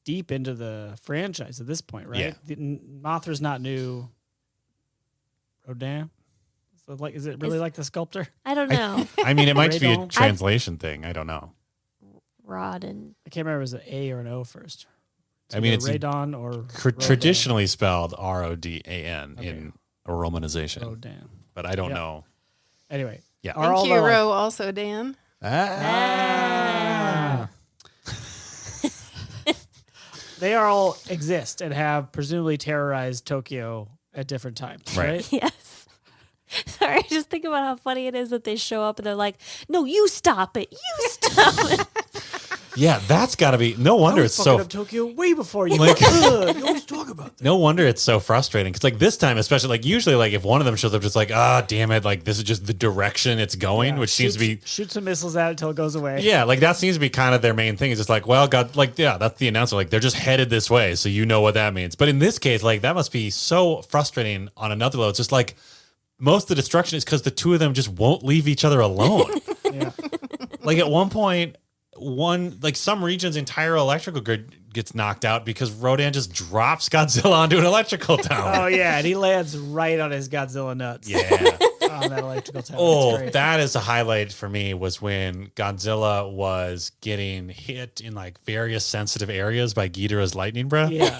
deep into the franchise at this point, right? Yeah. Mothra's not new. Rodan? So like, is it really like the sculptor? I don't know. I mean, it might be a Radon? translation thing. I don't know. Rod and I can't remember if it was an A or an O first. I mean, it's Radon or Rodan. traditionally spelled Rodan in a romanization, Rodan. but I don't Yeah. know. Anyway. Yeah. Are all Thank you, the, like- Ro, also, Dan. They all exist and have presumably terrorized Tokyo at different times, Right. right? yes. Sorry, just think about how funny it is that they show up and they're like, "No, you stop it! You stop it!" Yeah, that's got to be. No wonder it's so. Up Tokyo way before you. Like- you always talk about that. No wonder it's so frustrating. Because like this time, especially like usually like if one of them shows up, just like damn it, like this is just the direction it's going, which seems to be. Shoot some missiles at it until it goes away. Yeah, like that seems to be kind of their main thing. It's just like, well, God, like that's the announcement. Like they're just headed this way, so you know what that means. But in this case, like that must be so frustrating on another level. It's just like most of the destruction is because the two of them just won't leave each other alone. Yeah. Like at one point, some region's entire electrical grid gets knocked out because Rodan just drops Godzilla onto an electrical tower. Oh yeah, and he lands right on his Godzilla nuts. Yeah. On that electrical tower. Oh, That's great. that is a highlight for me was when Godzilla was getting hit in like various sensitive areas by Ghidorah's lightning breath. Yeah.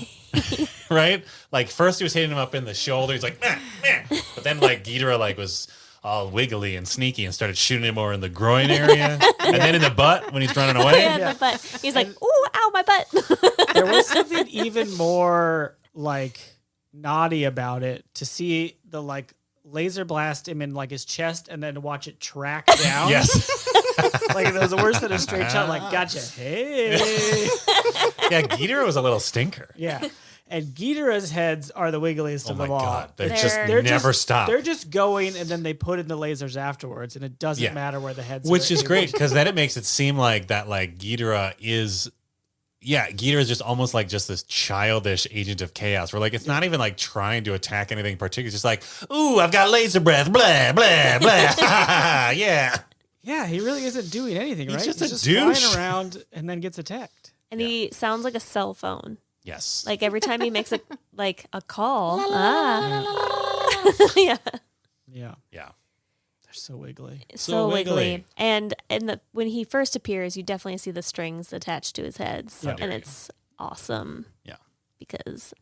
Right? Like first he was hitting him up in the shoulder. He's like, meh, meh. But then like Ghidorah like was all wiggly and sneaky and started shooting him more in the groin area. And then in the butt when he's running away. Yeah, the butt. He's like, ooh, ow, my butt. There was something even more like naughty about it to see the like laser blast him in like his chest and then to watch it track down. Yes. Like it was worse than a straight shot. Like, gotcha. Hey. Yeah, Ghidorah was a little stinker. Yeah. And Ghidorah's heads are the wiggliest Oh of my them all. God. They They're- just They're never stop. They're just going and then they put in the lasers afterwards and it doesn't Yeah. matter where the heads Which are. is great because then it makes it seem like that like Ghidorah is just almost like just this childish agent of chaos where like it's not even like trying to attack anything particular. It's just like, ooh, I've got laser breath, blah, blah, blah. Yeah. Yeah, he really isn't doing anything, He's right? just He's a just douche. flying around and then gets attacked. And he sounds like a cell phone. Yes. Like every time he makes a call. Yeah. Yeah. Yeah. They're so wiggly. So wiggly. wiggly. And when he first appears, you definitely see the strings attached to his heads. Yeah. And it's awesome. Yeah. Because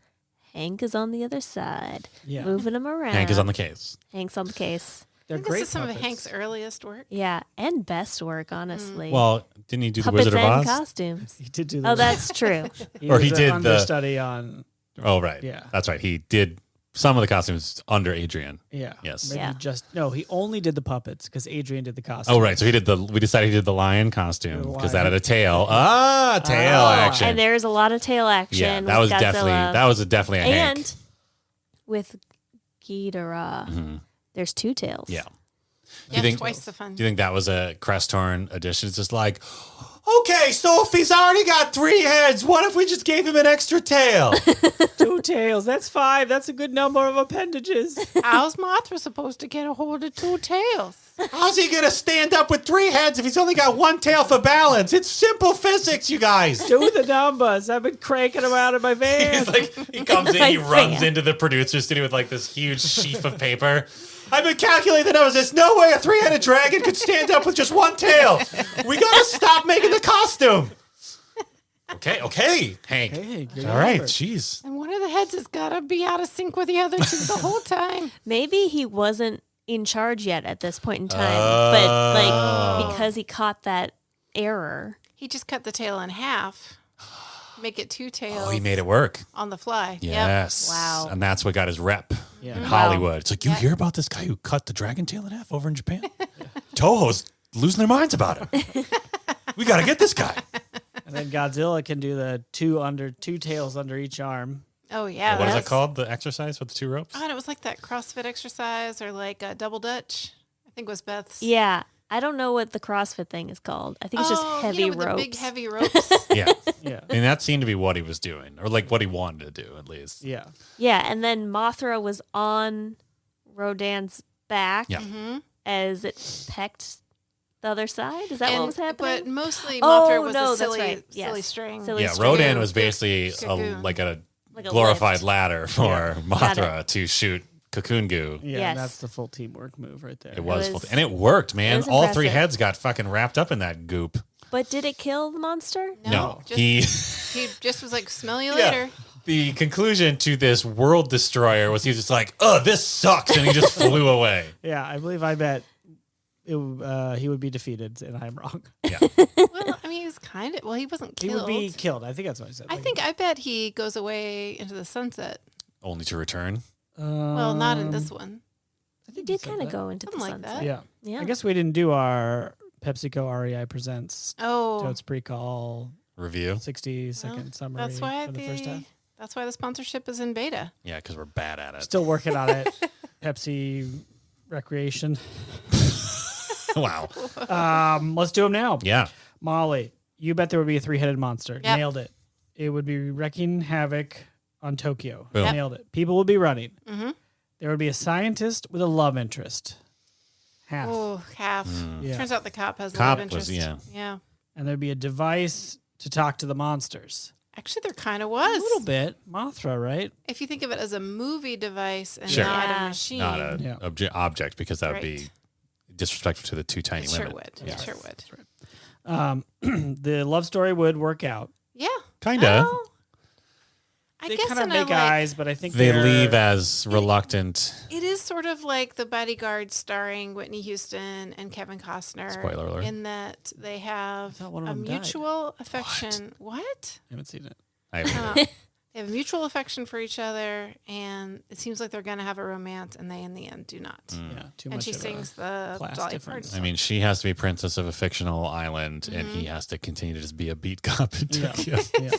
Hank is on the other side. Yeah. Moving him around. Hank is on the case. Hank's on the case. They're I think great this is some puppets. of Hank's earliest work. Yeah. And best work, honestly. Well, didn't he do the puppets Wizard of and Oz? costumes. He did do the Oh, that's true. Or he was did an the- understudy on. Oh, right. Yeah. That's right. He did some of the costumes under Adrian. Yeah. Yes. Maybe Yeah. he only did the puppets because Adrian did the costume. Oh, right. So we decided he did the lion costume The because that lion. had a tail. Tail Oh, action. And there's a lot of tail action. yeah, that with was Godzilla. definitely a Hank. And with Ghidorah, there's two tails. Yeah. Yeah, think- twice the fun. Do you think that was a crest torn addition? It's just like, okay, so if he's already got 3 heads, what if we just gave him an extra tail? 2 tails. That's 5. That's a good number of appendages. How's Mothra supposed to get a hold of 2 tails? How's he gonna stand up with 3 heads if he's only got 1 tail for balance? It's simple physics, you guys. Do the numbers. I've been cranking them out of my van. He's like, he comes in, he My runs fan. into the producer studio with like this huge sheaf of paper. I've been calculating the numbers. There's no way a 3-headed dragon could stand up with just 1 tail. We gotta stop making the costume. Okay, Hank. Hey, good All right, effort. jeez. And one of the heads has got to be out of sync with the other 2 the whole time. Maybe he wasn't in charge yet at this point in time. But like because he caught that error. He just cut the tail in half. Make it 2 tails. Oh, he made it work. on the fly. Yep. Yes. Wow. And that's what got his rep Yeah. in Wow. Hollywood. It's like, you Yeah. hear about this guy who cut the dragon tail in half over in Japan? Toho's losing their minds about him. We got to get this guy. And then Godzilla can do the 2 tails under each arm. Oh yeah. What is it that's- called? The exercise with the 2 ropes? Oh, and it was like that CrossFit exercise or like a double Dutch. I think was Beth's. Yeah. I don't know what the CrossFit thing is called. I think it's just heavy with ropes. The big heavy ropes. Yeah. Yeah. And that seemed to be what he was doing, or like what he wanted to do, at least. Yeah. Yeah, and then Mothra was on Rodan's back Yeah. as it pecked the other side. Is that what was happening? But mostly Oh, Mothra was no, a that's silly, right. Yes. silly string. Silly Yeah, string. Rodan was basically Cocoon. like a Like a glorified lift. ladder for Got Mothra to shoot cocoon goo. Yeah. Yes. And that's the full teamwork move right there. It was, was- full and it worked, man. was All 3 impressive. heads got fucking wrapped up in that goop. But did it kill the monster? No, just, he. he just was like, smell you Yeah. later. The conclusion to this world destroyer was he was just like, "Oh, this sucks," and he just flew away. Yeah. I believe I bet he would be defeated, and I'm wrong. Yeah, Well, I mean, he was kind of. Well, he wasn't He killed. would be killed. I think that's what I said. I bet he goes away into the sunset. only to return. Well, not in this one. I He think did said kind of that. go into the Something like sunset. that. Yeah. Yeah. I guess we didn't do our PepsiCo REI presents Oh, Totes Pre-Call Review. 60-second summary that's why for the first half. that's why the sponsorship is in beta. Yeah, because we're bad at it. Still working on it. Pepsi Recreation. Wow. Let's do them now. Yeah. Molly, you bet there would be a three-headed monster. Yep. Nailed it. It would be wreaking havoc on Tokyo. Boom. Yep. Nailed it. People would be running. Mm-hmm. There would be a scientist with a love interest. Half. Oh, half. Yeah. Turns out the cop has a Cop love was- interest. yeah. Yeah. And there'd be a device to talk to the monsters. Actually, there kind of A was. little bit. Mothra, right? If you think of it as a movie device and Sure. not Yeah. a machine. Not a Yeah. object, because that would be Right. disrespectful to the two tiny It sure women. would. Yeah. It sure would. The love story would work out. Yeah. Kinda. Oh, I They guess kind of in a, make like, eyes, but I think They they're- leave as reluctant. It is sort of like The Bodyguard starring Whitney Houston and Kevin Costner. Spoiler alert. In that they have thought one of a them died. mutual affection. What? I haven't seen it. They have a mutual affection for each other, and it seems like they're going to have a romance, and they, in the end, do not. Yeah, too much. And she of a sings the class Dolly difference. Parton I mean, she has to be princess of a fictional island, and he has to continue to just be a beat cop in Yeah. Tokyo. Yeah.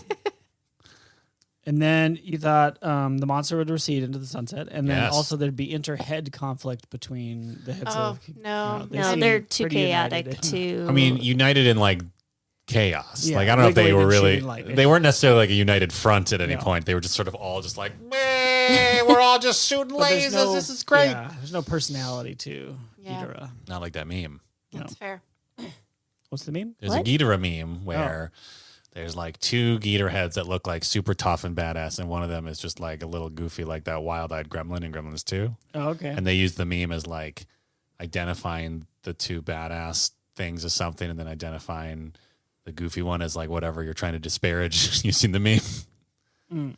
And then you thought the monster would recede into the sunset, and then Yes. also there'd be inter-head conflict between the heads Oh, of. no. they No, seem they're too pretty chaotic united. to. I mean, united in like chaos. Yeah, Like I don't know if they wiggling were and really. shooting lightning. They weren't necessarily like a united front at any No. point. They were just sort of all just like, "Meh, we're all just shooting But there's lasers. This is great. Yeah, there's no personality to Yeah. Ghidorah. Not like that meme. That's fair. What's the meme? There's What? a Ghidorah meme where there's like two Ghidorah heads that look like super tough and badass, and one of them is just like a little goofy, like that wild-eyed gremlin in Gremlins 2. Oh, okay. And they use the meme as like identifying the two badass things as something, and then identifying the goofy one as like whatever you're trying to disparage using the meme.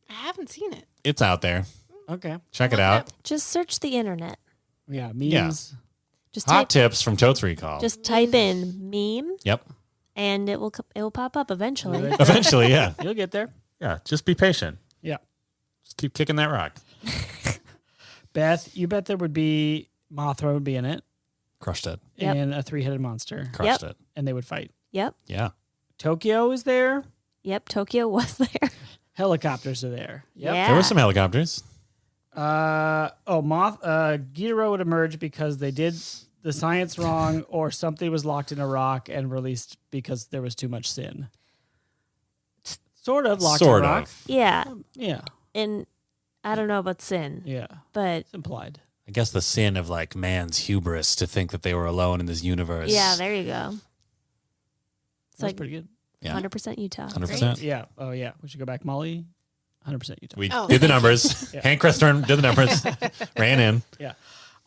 I haven't seen it. It's out there. Okay. Check it Look it out. up. just search the internet. Yeah, memes. Just Hot type, tips from Totes Recall. just type in meme, Yep. and it will pop up eventually. Right. Eventually, yeah. You'll get there. Yeah. Just be patient. Yeah. Just keep kicking that rock. Beth, you bet there would be Mothra would be in it, Crushed it. Yep. and a three-headed monster, Crushed it. and they would fight. Yep, Yeah. Tokyo is there. Tokyo was there. Helicopters are there. Yep. Yeah. There were some helicopters. Ghidorah would emerge because they did the science wrong, or something was locked in a rock and released because there was too much sin. Sort of locked Sort in a rock. of. Yeah, Yeah, and I don't know about sin, yeah. but It's implied. I guess the sin of like man's hubris to think that they were alone in this universe. yeah, there you go. It's That's like pretty good. Yeah. 100% Utah. 100%. Yeah. Oh, yeah. We should go back, Molly. 100% Utah. We Oh. did the numbers. Yeah. Hank Christern did the numbers. Ran in. Yeah.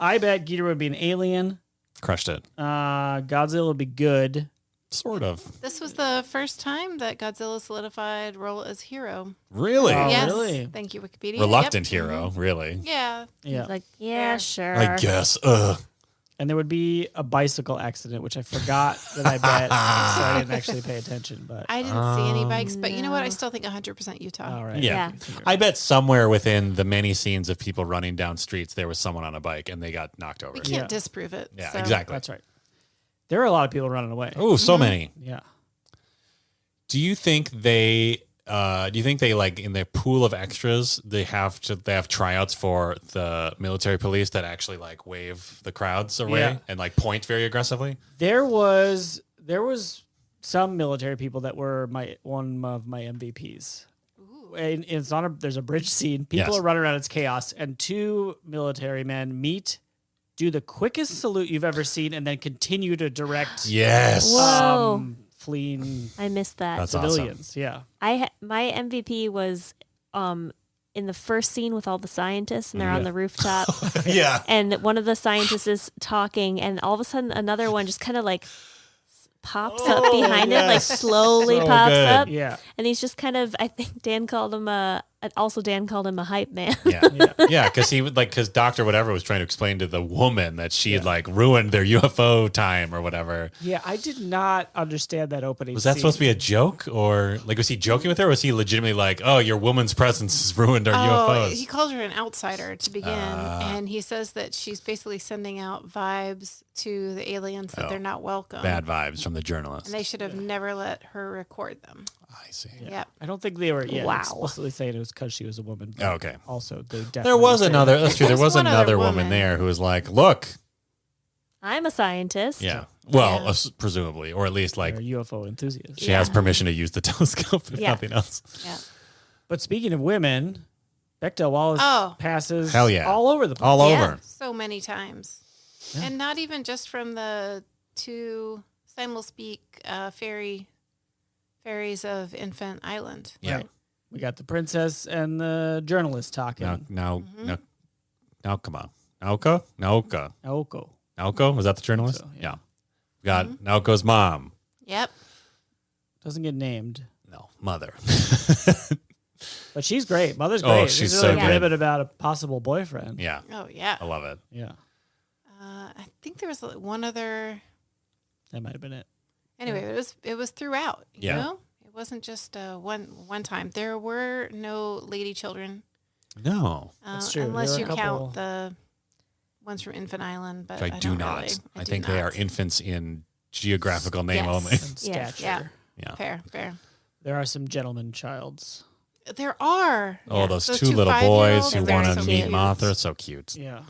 I bet Ghidorah would be an alien. Crushed it. Godzilla would be good. Sort of. This was the first time that Godzilla solidified role as hero. Really? Oh, Yes. really? Thank you, Wikipedia. Reluctant Yep. hero, really. Yeah. Yeah. It's like, Fair. yeah, sure. I guess. Ugh. And there would be a bicycle accident, which I forgot that I bet, so I didn't actually pay attention. But I didn't see any bikes, but you know what? I still think 100% Utah. all right. Yeah. Yeah. I bet somewhere within the many scenes of people running down streets, there was someone on a bike and they got knocked over. We can't Yeah. disprove it. Yeah, so. exactly. That's right. There are a lot of people running away. Oh, so many. Yeah. Do you think they like in their pool of extras they have tryouts for the military police that actually like wave the crowds away Yeah. and like point very aggressively? There was some military people that were one of my MVPs. And it's on there's a bridge scene. People Yes. are running around. It's chaos, and two military men meet, do the quickest salute you've ever seen, and then continue to direct Yes. Whoa. fleeing I missed that. That's civilians. Yeah. My MVP was in the first scene with all the scientists, and they're on Yeah. the rooftop, Yeah. and one of the scientists is talking, and all of a sudden another one just kind of like pops up behind him, like slowly So pops good. up, Yeah. and he's just kind of, I think Dan called him a Also, Dan called him a hype man. Yeah, yeah, because he would because Doctor whatever was trying to explain to the woman that she had like ruined their UFO time or whatever. Yeah, I did not understand that opening. Was that supposed to be a joke, or like was he joking with her? Or was he legitimately like, "Oh, your woman's presence has ruined our UFOs"? He calls her an outsider to begin, and he says that she's basically sending out vibes to the aliens that they're not welcome. Bad vibes from the journalists. And they should have never let her record them. I see. Yep. I don't think they were Wow. explicitly saying it was because she was a woman. But Okay. Also, they definitely There was said- another. That's true. There was one other another woman woman. there who was like, "Look, I'm a scientist. yeah, well, Yeah. Presumably, or at least like They're UFO enthusiasts. she has permission to use the telescope if Yeah. nothing else." Yeah. But speaking of women, Bechdel Wallace passes Hell yeah. all over the place. All Yeah, over. so many times. And not even just from the two simul-speak fairies of Infant Island. Yeah. Right. We got the princess and the journalist talking. Now, come on, Naoko. Naoko. Naoko, was that the journalist? so, yeah. We got Naoko's mom. Yep. Doesn't get named. No, mother. But she's great. Mother's Oh, great. she's really so good. ribbit about a possible boyfriend. Yeah, Oh, yeah. I love it. Yeah. I think there was one other. That might have been it. Anyway, it was throughout. You Yeah. know, it wasn't just one time. There were no lady children. No, That's true. Unless There you were a couple- count the ones from Infant Island, but I I do don't not. Really. I do think they are not. infants in geographical name Yes. only. And Yes. stature. Yeah. Yeah. Fair. There are some gentleman childs. There are. Oh, those Those two two little 5-year-olds boys who are very want to so meet cute. Mothra. So cute. Yeah.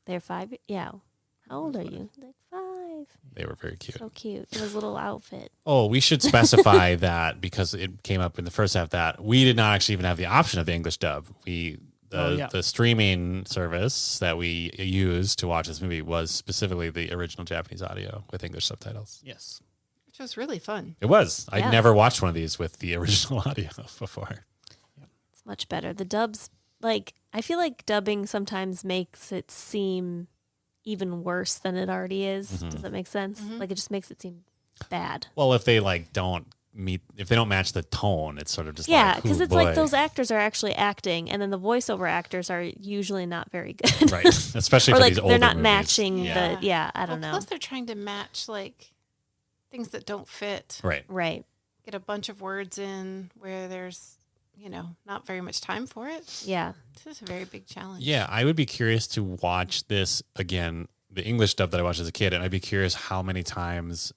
They're 5. Yeah. How old are you? Like 5. They were very cute. So cute. His little outfit. Oh, we should specify that because it came up in the first half that we did not actually even have the option of the English dub. The streaming service that we used to watch this movie was specifically the original Japanese audio with English subtitles. Yes. Which was really fun. It was. Yeah. I'd never watched one of these with the original audio before. It's much better. The dubs, like, I feel like dubbing sometimes makes it seem even worse than it already is. Mm-hmm. Does that make sense? Like, it just makes it seem bad. Well, if they don't match the tone, it's sort of just Yeah, like, because "Ooh, it's like boy." those actors are actually acting, and then the voiceover actors are usually not very good. Right, especially or for like these older they're not movies. matching Yeah. the. Yeah, I don't know. Plus, they're trying to match like things that don't fit. Right. Right. Get a bunch of words in where there's, not very much time for it. Yeah. This is a very big challenge. Yeah, I would be curious to watch this again, the English dub that I watched as a kid, and I'd be curious how many times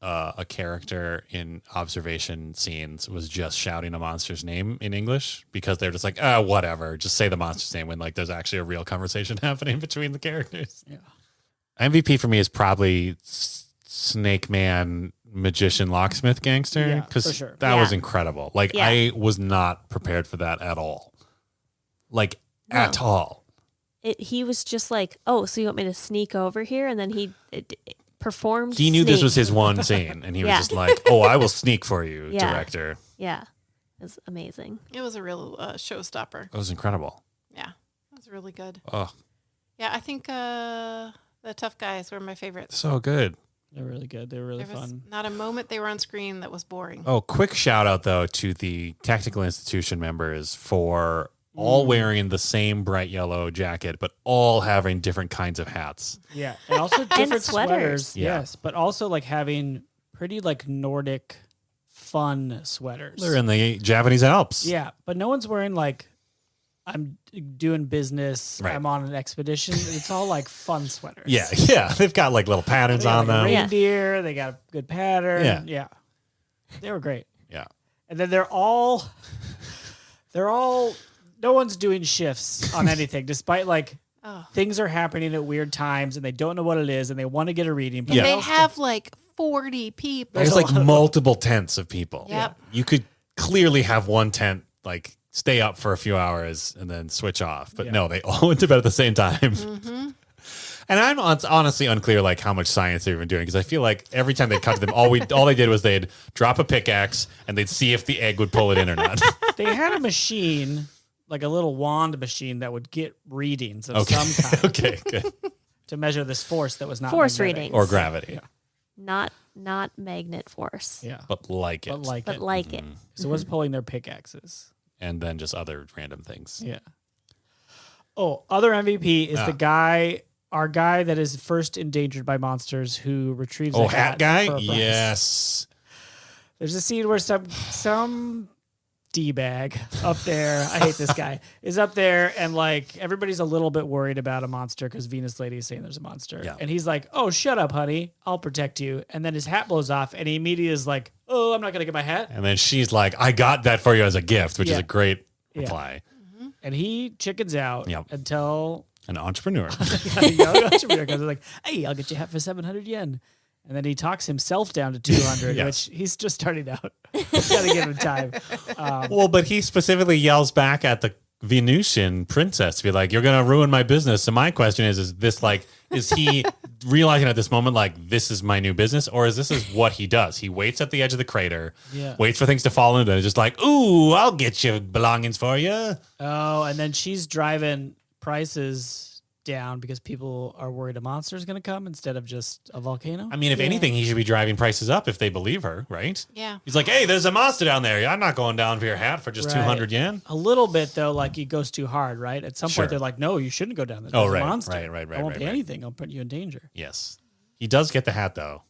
a character in observation scenes was just shouting a monster's name in English because they're just like, whatever, just say the monster's name when like there's actually a real conversation happening between the characters. Yeah. MVP for me is probably Snake Man, Magician, Locksmith, Gangster, Yeah, because for sure. that Yeah. was incredible. Like Yeah. I was not prepared for that at all. Like at all. He was just like, oh, so you want me to sneak over here? And then he performed. He knew this Sneak. was his one scene, and he was Yeah. just like, "Oh, I will sneak for you, Yeah. director." Yeah. It was amazing. It was a real showstopper. It was incredible. Yeah. It was really good. Oh, Yeah, I think the tough guys were my favorites. so good. They're really good. They were really There was fun. not a moment they were on screen that was boring. Oh, quick shout out though to the Tactical Institution members for all wearing the same bright yellow jacket, but all having different kinds of hats. Yeah. And also different sweaters. sweaters. Yeah. Yes. But also like having pretty like Nordic fun sweaters. They're in the Japanese Alps. Yeah. But no one's wearing like I'm doing business. Right. I'm on an expedition. It's all like fun sweaters. Yeah. They've got like little patterns They got, on like, them. Yeah. reindeer. They got a good pattern. Yeah. Yeah. They were great. Yeah. And then they're all no one's doing shifts on anything, despite like things are happening at weird times and they don't know what it is and they want to get a reading. But Yeah. They have like 40 people. There's like multiple tents of people. Yep. You could clearly have one tent like stay up for a few hours and then switch off. But no, they all went to bed at the same time. And I'm honestly unclear like how much science they're even doing because I feel like every time they cut to them, all they did was they'd drop a pickaxe and they'd see if the egg would pull it in or not. They had a machine, like a little wand machine that would get readings of Okay. some kind Okay, good. to measure this force that was not Force magnetic. readings. Or gravity, Not magnet force. Yeah. but like it. But like But it. like it. So it was pulling their pickaxes. and then just other random things. Yeah. Oh, other MVP is our guy that is first endangered by monsters who retrieves a hat guy? for a prize. Yes. There's a scene where some D-bag up there, I hate this guy, is up there and like everybody's a little bit worried about a monster because Venus Lady is saying there's a monster. Yeah. And he's like, oh, shut up, honey. I'll protect you. And then his hat blows off and he immediately is like, oh, I'm not going to get my hat. And then she's like, I got that for you as a gift, which is Yeah. a great Yeah. reply. And he chickens out Yep. until An entrepreneur. a young entrepreneur comes like, hey, I'll get you a hat for 700 yen. And then he talks himself down to 200, Yes. which he's just starting out. Got to give him time. Well, but he specifically yells back at the Venusian princess to be like, you're going to ruin my business. So my question is this like, is he realizing at this moment, like, this is my new business? Or is this what he does? He waits at the edge of the crater, waits for things to fall into it, and just like, ooh, I'll get you belongings for you. Oh, and then she's driving prices down because people are worried a monster is going to come instead of just a volcano. I mean, if anything, he should be driving prices up if they believe her, right? Yeah. He's like, hey, there's a monster down there. I'm not going down for your hat for just Right. 200 yen. A little bit though, like he goes too hard, right? At some Sure. point, they're like, "No, you shouldn't go down there. Oh, There's right, a monster. right, I won't right, pay right. anything. I'll put you in danger." Yes. He does get the hat, though.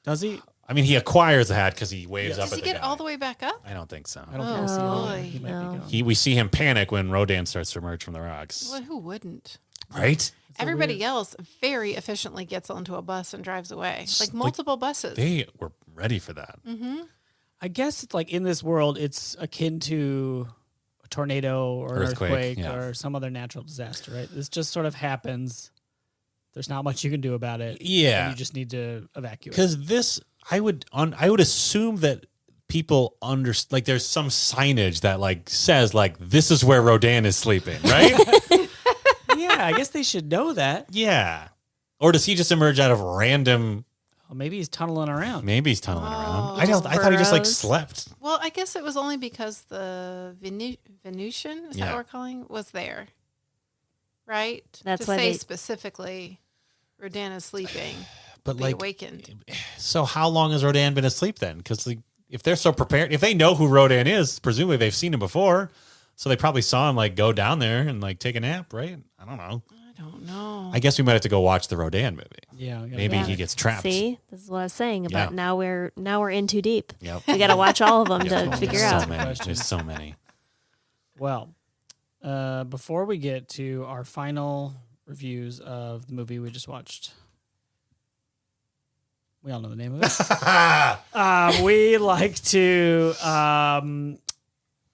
Does he? I mean, he acquires the hat because he waves up Does at he the get guy. all the way back up? I don't think so. I don't Oh, think so. boy. He might No. be gone. We see him panic when Rodan starts to emerge from the rocks. Well, who wouldn't? Right? Everybody else very efficiently gets onto a bus and drives away. Like multiple buses. They were ready for that. I guess it's like in this world, it's akin to a tornado or an earthquake yeah. or some other natural disaster, right? This just sort of happens. There's not much you can do about it. Yeah. And you just need to evacuate. Because this, I would assume that people like there's some signage that like says like this is where Rodan is sleeping, right? Yeah, I guess they should know that. Yeah. Or does he just emerge out of random? Well, maybe he's tunneling around. Maybe he's tunneling around. Oh. I thought he just like Burrows. slept. Well, I guess it was only because the Venusian, is that Yeah. what we're calling, was there. Right? That's to why say they- specifically, Rodan is sleeping. But Be like, awakened. so how long has Rodan been asleep then? Because like, if they're so prepared, if they know who Rodan is, presumably they've seen him before, so they probably saw him like go down there and like take a nap, right? I don't know. I don't know. I guess we might have to go watch the Rodan movie. Yeah. we gotta Maybe do he it. gets trapped. See, this is what I was saying about Yeah. now we're in too deep. Yep. We got to watch all of them Yep. to figure There's out. So many. Questions. There's so many. Well, before we get to our final reviews of the movie we just watched, we all know the name of it. We like to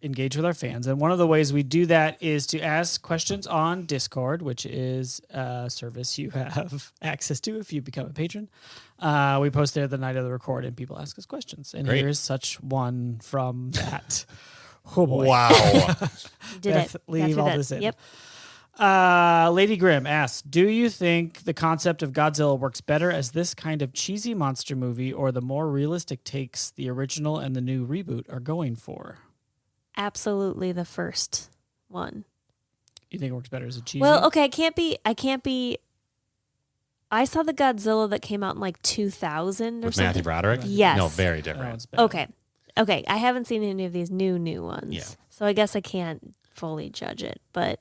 engage with our fans. And one of the ways we do that is to ask questions on Discord, which is a service you have access to if you become a patron. We post there the night of the record and people ask us questions. And Great. here's such one from that. Oh boy. Wow. Did Beth, it? leave Got through all that. this in. Yep. Lady Grimm asks, do you think the concept of Godzilla works better as this kind of cheesy monster movie or the more realistic takes the original and the new reboot are going for? Absolutely the first one. You think it works better as a cheesy? Well, okay, I can't be. I saw the Godzilla that came out in like 2000 or With something. Matthew Broderick? Yes. No, very Oh, different. it's better. Okay, I haven't seen any of these new ones. Yeah. So I guess I can't fully judge it, but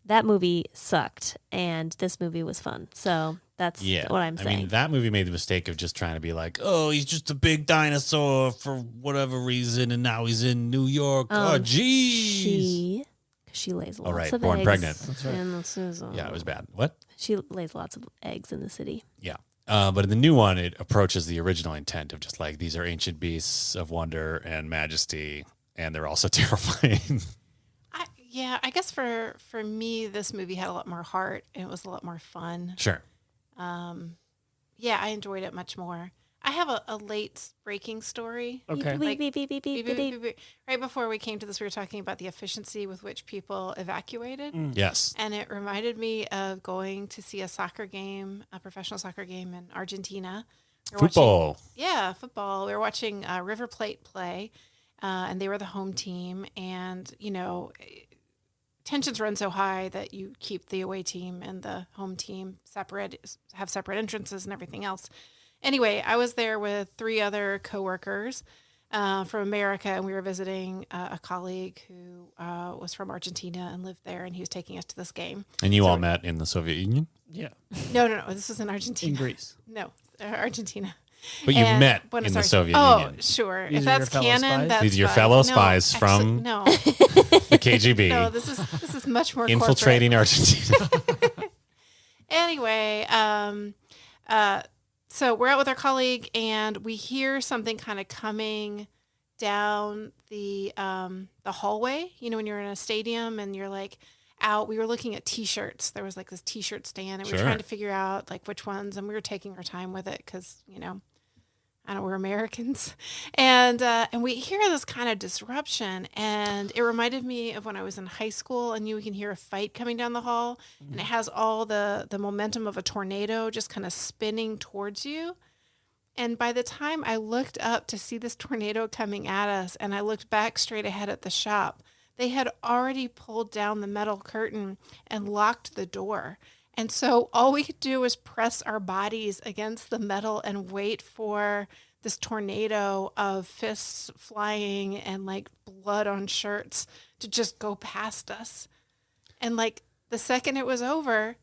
that movie sucked and this movie was fun. So that's Yeah. what I'm I saying. mean, that movie made the mistake of just trying to be like, oh, he's just a big dinosaur for whatever reason, and now he's in New York. Oh, geez. She lays lots right, of born eggs. pregnant. That's right. in the season. Yeah, it was bad. What? She lays lots of eggs in the city. Yeah. But in the new one, it approaches the original intent of just like, these are ancient beasts of wonder and majesty, and they're also terrifying. I guess for me, this movie had a lot more heart and it was a lot more fun. Sure. Yeah, I enjoyed it much more. I have a late breaking story. Okay. Beep, beep, beep, beep, beep, beep, beep. Beep. Right before we came to this, we were talking about the efficiency with which people evacuated. Yes. And it reminded me of going to see a professional soccer game in Argentina. We were watching- Football. Yeah, football. We were watching River Plate play, and they were the home team. And, tensions run so high that you keep the away team and the home team separate, have separate entrances and everything else. Anyway, I was there with 3 other coworkers. from America, and we were visiting a colleague who was from Argentina and lived there, and he was taking us to this game. And you all met in the Soviet Union? Yeah. No. This was in Argentina. In Greece. No, Argentina. But you And met Buenos in the Aires. Soviet Union. Oh, sure. These If are your that's fellow canon, spies? that's These are your fine. fellow No, spies actually, from no. the KGB No, this is much more infiltrating Argentina. Anyway, so we're out with our colleague, and we hear something kind of coming down the hallway. You know, when you're in a stadium and you're like out. We were looking at T-shirts. There was like this T-shirt stand, and we were Sure. trying to figure out like which ones, and we were taking our time with it because I don't know, we're Americans, and we hear this kind of disruption, and it reminded me of when I was in high school, and you can hear a fight coming down the hall, and it has all the momentum of a tornado just kind of spinning towards you. And by the time I looked up to see this tornado coming at us, and I looked back straight ahead at the shop, they had already pulled down the metal curtain and locked the door. And so all we could do was press our bodies against the metal and wait for this tornado of fists flying and like blood on shirts to just go past us. And like the second it was over,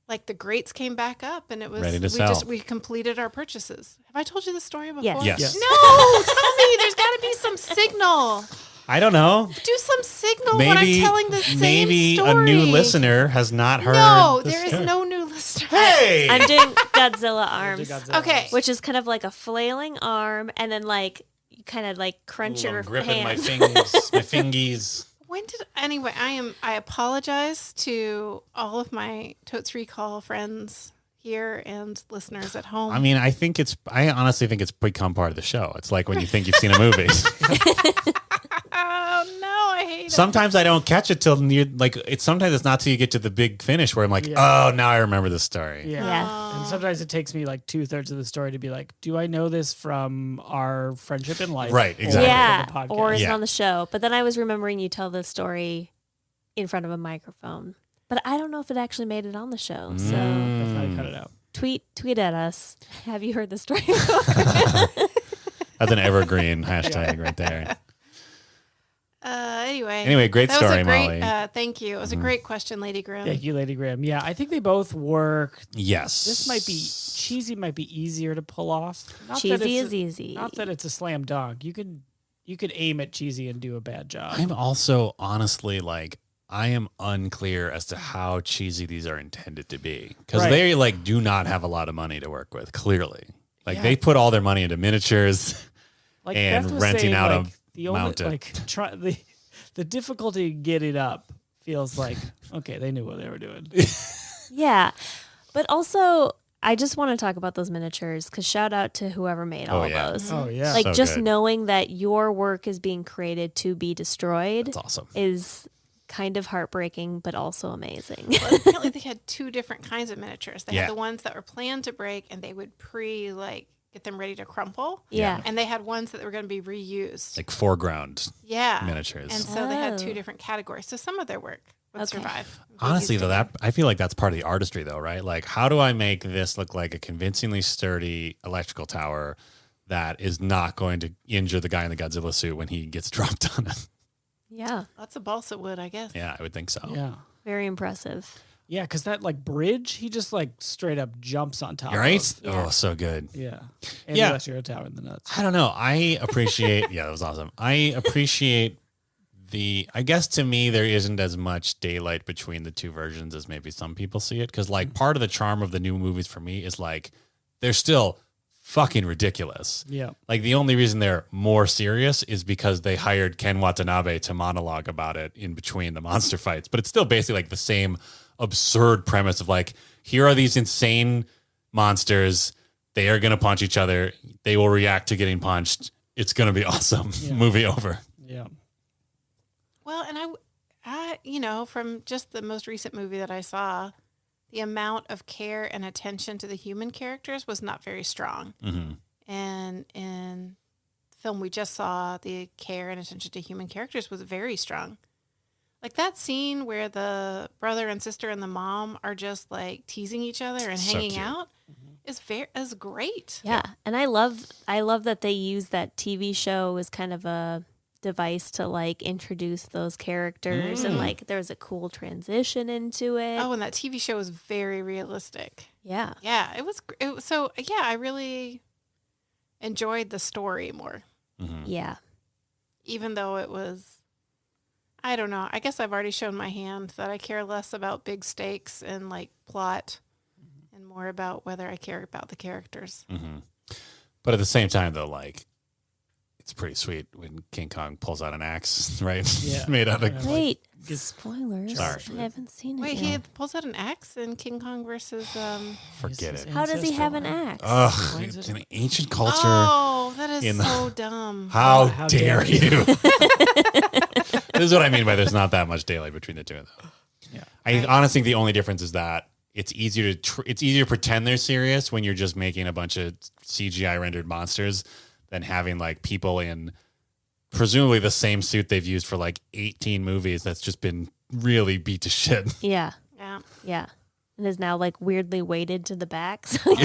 like the grates came back up and it was Ready to sell. we completed our purchases. Have I told you this story before? Yes. Yes. No, tell me. There's got to be some signal. I don't know. Do some signal when I'm Maybe telling the same maybe story. a new listener has not heard. No, this there is story. no new listener. Hey, I'm doing Godzilla arms, Okay. which is kind of like a flailing arm, and then like you kind of like crunch Ooh, your I'm gripping my hand. fingers, my fingies. Anyway, I apologize to all of my Totes Recall friends here and listeners at home. I mean, I honestly think it's become part of the show. It's like when you think you've seen a movie. Oh no, I hate it. Sometimes I don't catch it till near, like sometimes it's not till you get to the big finish where I'm like, Yeah. oh, now I remember this story. Yeah. Yeah. And sometimes it takes me like 2/3 of the story to be like, do I know this from our friendship in life? Right, or exactly. Yeah, from the podcast? or is it Yeah. on the show? But then I was remembering you tell this story in front of a microphone. But I don't know if it actually made it on the show. So That's how I cut it out. tweet at us. Have you heard the story? That's an evergreen hashtag right there. Anyway, Great that was story, a great, Molly. Mm-hmm. Thank you. It was a great question, Lady Grimm. Thank you, Lady Graham. Yeah, I think they both work. Yes. This might be cheesy, might be easier to pull off. Not that Cheesy it's is easy. Not that it's a slam dunk. You could aim at cheesy and do a bad job. I'm also honestly like, I am unclear as to how cheesy these are intended to be because Right. they like do not have a lot of money to work with. Clearly, like Yeah. they put all their money into miniatures. Like and Beth was renting saying, out a like, the only mountain. like the difficulty getting up feels like okay, they knew what they were doing. Yeah. But also, I just want to talk about those miniatures because shout out to whoever made all yeah. those. Oh yeah. Like So just good. knowing that your work is being created to be destroyed That's awesome. is kind of heartbreaking, but also amazing. Well, apparently they had two different kinds of miniatures. They Yeah. had the ones that were planned to break, and they would get them ready to crumple. Yeah. And they had ones that were going to be reused. Like foreground Yeah. miniatures. And so they had two Oh. different categories. So some of their work would Okay. survive. Honestly, though, Used that I feel like that's part of the artistry, though, right? Like, how do I make this look like a convincingly sturdy electrical tower that is not going to injure the guy in the Godzilla suit when he gets dropped on it? Yeah. lots of balsa wood, I guess. Yeah, I would think so. Yeah. Very impressive. Yeah, because that like bridge, he just like straight up jumps on top. You're right? Of. Yeah. Oh, so good. Yeah. And Yeah. the Electro Tower in the nuts. I don't know. I appreciate. Yeah, that was awesome. I appreciate I guess to me there isn't as much daylight between the two versions as maybe some people see it because like part of the charm of the new movies for me is like they're still fucking ridiculous. Yeah. Like the only reason they're more serious is because they hired Ken Watanabe to monologue about it in between the monster fights. But it's still basically like the same absurd premise of like, here are these insane monsters. They are going to punch each other. They will react to getting punched. It's going to be awesome. Yeah. Movie over. Yeah. Well, and I, from just the most recent movie that I saw, the amount of care and attention to the human characters was not very strong. Mm-hmm. And in the film we just saw, the care and attention to human characters was very strong. Like that scene where the brother and sister and the mom are just like teasing each other and So hanging cute. out. is great. Yeah, and I love that they use that TV show as kind of a device to like introduce those characters and like there's a cool transition into it. Oh, and that TV show was very realistic. Yeah. Yeah, it was so yeah, I really enjoyed the story more. Yeah. Even though it was, I don't know, I guess I've already shown my hand that I care less about big stakes and like plot and more about whether I care about the characters. But at the same time, though, like, it's pretty sweet when King Kong pulls out an axe, right? Yeah. Made out of. Wait, spoilers. Sorry. I haven't seen it Wait, yet. he pulls out an axe in King Kong versus Forget it. How does he have an axe? Ugh, it's an ancient culture. Oh, that is in so dumb. How dare you? This is what I mean by there's not that much daylight between the two of them. Yeah. I honestly think the only difference is that it's easier to pretend they're serious when you're just making a bunch of CGI rendered monsters than having like people in presumably the same suit they've used for like 18 movies that's just been really beat to shit. Yeah. Yeah. Yeah. And is now like weirdly weighted to the back. So Oh,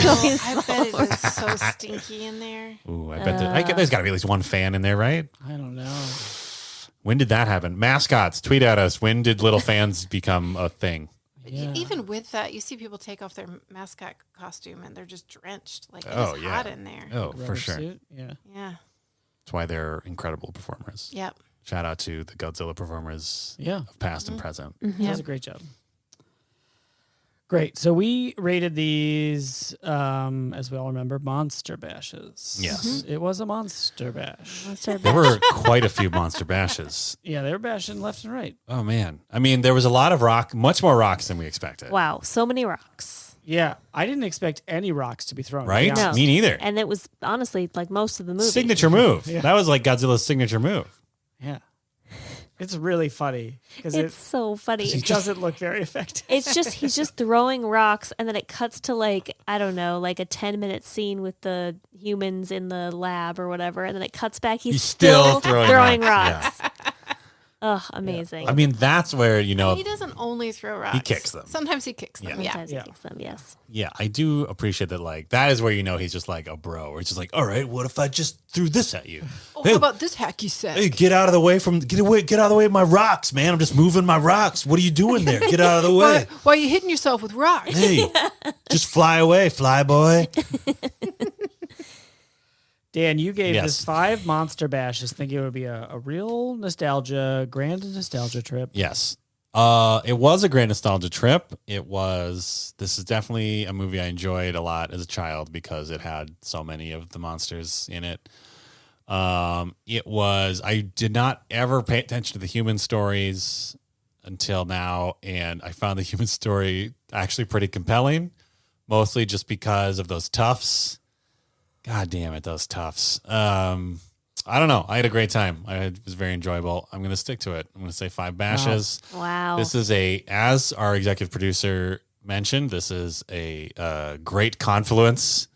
I bet it is so stinky in there. Ooh, I bet there's got to be at least one fan in there, right? I don't know. When did that happen? Mascots, tweet at us. When did little fans become a thing? Yeah. Even with that, you see people take off their mascot costume and they're just drenched. Like Oh, it's yeah. hot in there. Oh, for Rubber sure. suit? Yeah. Yeah. That's why they're incredible performers. Yep. Shout out to the Godzilla performers Yeah. of past and present. That was a great job. Great. So we rated these, as we all remember, monster bashes. Yes. It was a monster bash. There were quite a few monster bashes. Yeah, they were bashing left and right. Oh, man. I mean, there was a lot of rock, much more rocks than we expected. Wow, so many rocks. Yeah, I didn't expect any rocks to be thrown. Right? Yeah. No. Me neither. And it was honestly like most of the movie. Signature move. Yeah. That was like Godzilla's signature move. Yeah. It's really funny because It's so funny. it doesn't look very effective. It's just he's just throwing rocks and then it cuts to like I don't know, like a 10-minute scene with the humans in the lab or whatever and then it cuts back he's still throwing throwing rocks. Ugh, amazing. I mean, that's where, you know, He doesn't only throw rocks. kicks them. Sometimes he kicks them. Yeah. Sometimes Yeah. he kicks them, yes. yeah, I do appreciate that. Like, that is where you know he's just like a bro. Where it's just like, all right, what if I just threw this at you? Oh, Hey, how about this hacky sack? hey, get out of the way get out of the way of my rocks, man. I'm just moving my rocks. What are you doing there? Get out of the way. Why are you hitting yourself with rocks? Hey, just fly away, fly boy. Dan, you gave Yes. this 5 monster bashes, thinking it would be a real grand nostalgia trip. Yes. It was a great nostalgia trip. This is definitely a movie I enjoyed a lot as a child because it had so many of the monsters in it. I did not ever pay attention to the human stories until now, and I found the human story actually pretty compelling, mostly just because of those toughs. God damn it, those toughs. I don't know. I had a great time. It was very enjoyable. I'm going to stick to it. I'm going to say 5 bashes. Wow. This is as our executive producer mentioned, this is a great confluence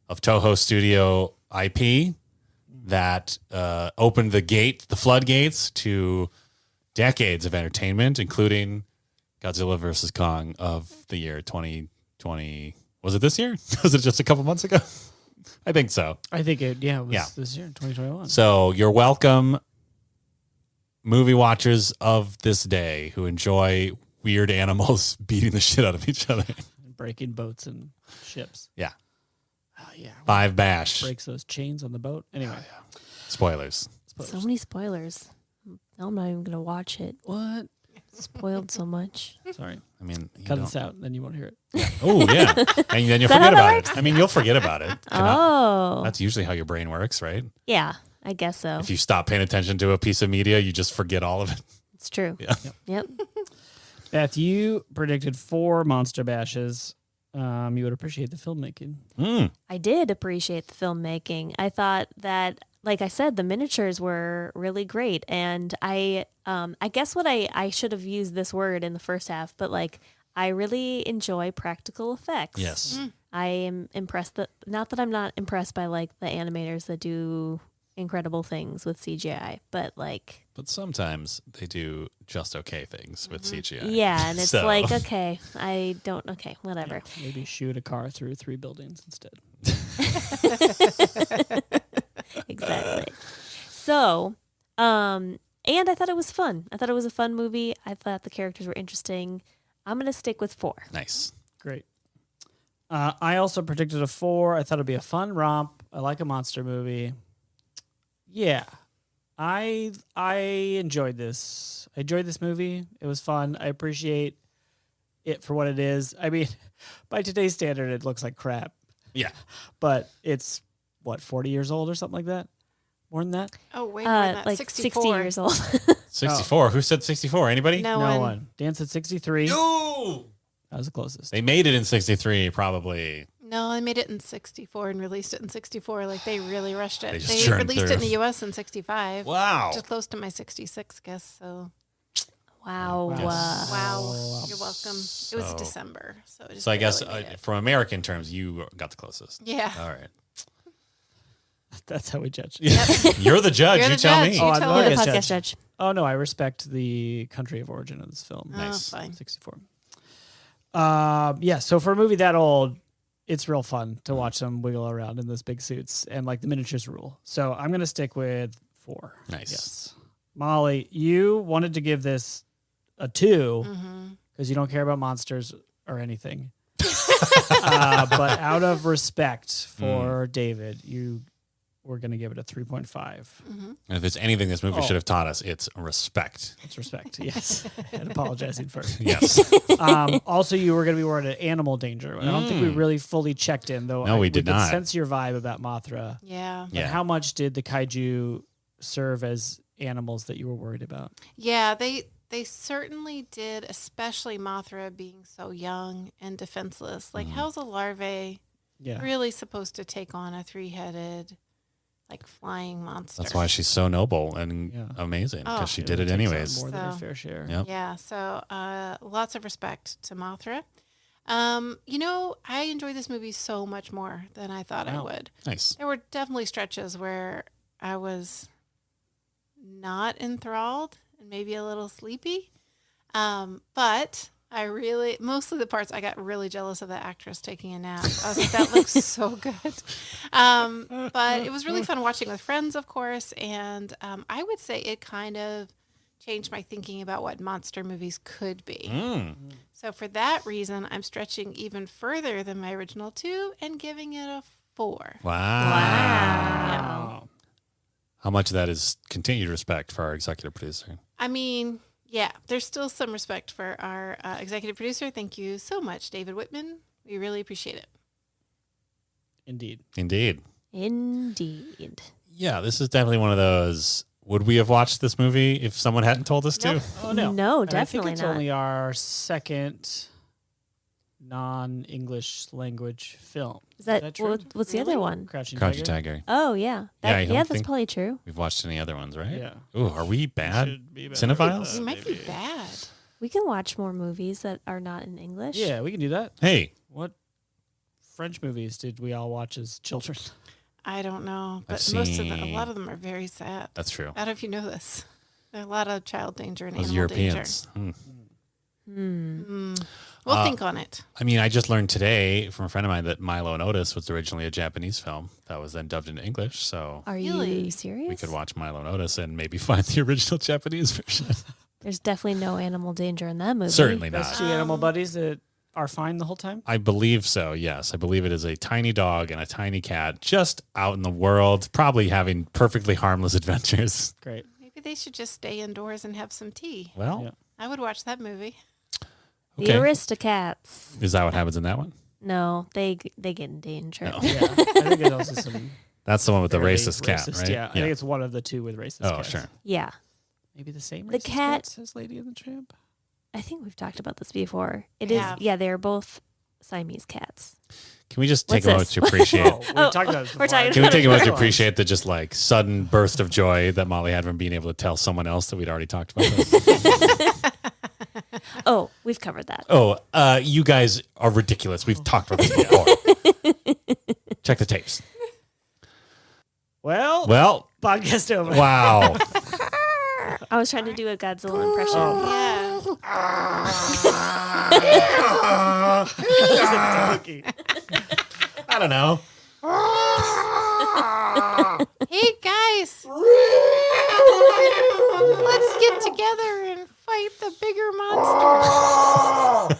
of Toho Studio IP that opened the floodgates to decades of entertainment, including Godzilla vs. Kong of the year 2020. Was it this year? Was it just a couple months ago? I think so. I think it was Yeah. this year, 2021. So you're welcome, movie watchers of this day who enjoy weird animals beating the shit out of each other. Breaking boats and ships. Yeah. Oh, yeah. 5 bash. Breaks those chains on the boat. Anyway. Spoilers. So many spoilers. Now I'm not even gonna watch it. What? Spoiled so much. Sorry. I mean, you Cut don't- this out, then you won't hear it. Oh, yeah. And then you'll Is that forget how that about works? it. I mean, you'll forget about it. Oh. That's usually how your brain works, right? Yeah, I guess so. If you stop paying attention to a piece of media, you just forget all of it. It's true. Yeah. Yep. Beth, you predicted 4 monster bashes. You would appreciate the filmmaking. I did appreciate the filmmaking. I thought that, like I said, the miniatures were really great, and I guess what I should have used this word in the first half, but like I really enjoy practical effects. Yes. I am impressed not that I'm not impressed by like the animators that do incredible things with CGI, but like, But sometimes they do just okay things with CGI. yeah, and it's So- like, okay, whatever. Maybe shoot a car through 3 buildings instead. Exactly. So, and I thought it was fun. I thought it was a fun movie. I thought the characters were interesting. I'm going to stick with 4. Nice. Great. I also predicted a 4. I thought it'd be a fun romp. I like a monster movie. Yeah. I enjoyed this. I enjoyed this movie. It was fun. I appreciate it for what it is. I mean, by today's standard, it looks like crap. Yeah. But it's, what, 40 years old or something like that? More than that? Oh, way more than that. Like 64. 60 years old. 64. Who said 64? Anybody? No, No one. one. Dan said 63. No. That was the closest. They made it in 63, probably. No, they made it in 64 and released it in 64. Like, they really rushed it. They They, just churned released it in through. the U.S. in 65. Wow. Just close to my 66 guess, so. Wow. Wow. Wow. You're welcome. It was So- December, so it just So I guess barely made it. from American terms, you got the closest. Yeah. All right. That's how we judge. You're the judge. You're you the tell judge. me. You Oh, I'm tell the You're the us. podcast podcast judge. Oh, no, I respect the country of origin of this film. Oh, Nice. fine. 64. Yeah, so for a movie that old, it's real fun to watch them wiggle around in those big suits and like the miniatures rule. So I'm going to stick with 4. Nice. Yes. Molly, you wanted to give this a 2 because you don't care about monsters or anything. But out of respect for David, we're going to give it a 3.5. And if there's anything this movie Oh. should have taught us, it's respect. It's respect, yes. And apologizing first. Yes. Also, you were going to be worried at animal danger. I don't think we really fully checked in, though. No, we did could not. sense your vibe about Mothra. Yeah. Yeah. And how much did the kaiju serve as animals that you were worried about? Yeah, they certainly did, especially Mothra being so young and defenseless. Like, how's a larvae Yeah. really supposed to take on a 3-headed, like, flying monster? That's why she's so noble and Yeah. amazing, because Oh. she It did it takes on anyways. More than her So- fair share. Yep. Yeah, so lots of respect to Mothra. I enjoyed this movie so much more than I thought I Wow. would. Nice. There were definitely stretches where I was not enthralled and maybe a little sleepy. But most of the parts, I got really jealous of the actress taking a nap. I was like, that looks so good. But it was really fun watching with friends, of course. And I would say it kind of changed my thinking about what monster movies could be. So for that reason, I'm stretching even further than my original 2 and giving it a 4. Wow. How much of that is continued respect for our executive producer? I mean, yeah, there's still some respect for our executive producer. Thank you so much, David Whitman. We really appreciate it. Indeed. Indeed. Indeed. Yeah, this is definitely one of those. Would we have watched this movie if someone hadn't told us Nope. to? Oh, no. No, And definitely I think it's not. only our second non-English language film. Is that true? what's the other Really? one? Crouching Crouching Tiger? Tiger. Oh yeah, Yeah, I don't that's think- probably true. We've watched any other ones, right? Yeah. Ooh, are we bad Should be better. cinephiles? We might be bad. We can watch more movies that are not in English. Yeah, we can do that. Hey, What French movies did we all watch as children? I don't know, I've but a seen- lot of them are very sad. that's true. I don't know if you know this. There are a lot of child danger and Those animal Europeans. danger. We'll think on it. I mean, I just learned today from a friend of mine that Milo and Otis was originally a Japanese film that was then dubbed into English. So Are Really? you serious? we could watch Milo and Otis and maybe find the original Japanese version. There's definitely no animal danger in that movie. Certainly Those not. two animal buddies that are fine the whole time? I believe so, yes. I believe it is a tiny dog and a tiny cat just out in the world, probably having perfectly harmless adventures. Great. Maybe they should just stay indoors and have some tea. Well, Yeah. I would watch that movie. The okay. Aristocats. Is that what happens in that one? No, they get in danger. No. Yeah. I think there's also some That's the one with the fairly racist cat, right? Yeah, I think it's one of the two with racist Oh, cats. sure. Yeah, Maybe the same The racist cat- cats as Lady and the Tramp? I think we've talked about this before. It We is. have. Yeah, they're both Siamese cats. Can we just take What's a moment this? to appreciate? Oh, we Oh, talked about this we're before. talking Can we about take a moment to Go on. appreciate the just like sudden burst of joy that Molly had from being able to tell someone else that we'd already talked about this? Oh, we've covered that. Oh, you guys are ridiculous. We've talked about this before. Check the tapes. Well, podcast over. Wow. I was trying to do a Godzilla impression. Yeah. I don't know. Hey guys, let's get together and fight the bigger monster.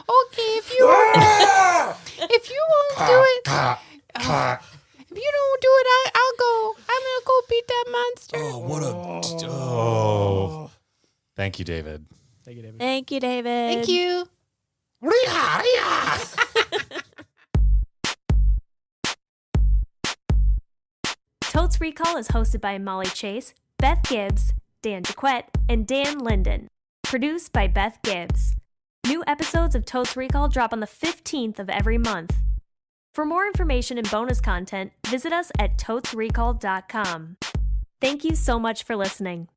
Okay, if you won't do it, if you don't do it, I'll go. I'm gonna go beat that monster. Oh. Thank you, David. Thank you, David. Thank you, David. Thank you. Totes Recall is hosted by Molly Chase, Beth Gibbs, Dan Jaquette, and Dan Linden. Produced by Beth Gibbs. New episodes of Totes Recall drop on the 15th of every month. For more information and bonus content, visit us at totesrecall.com. Thank you so much for listening.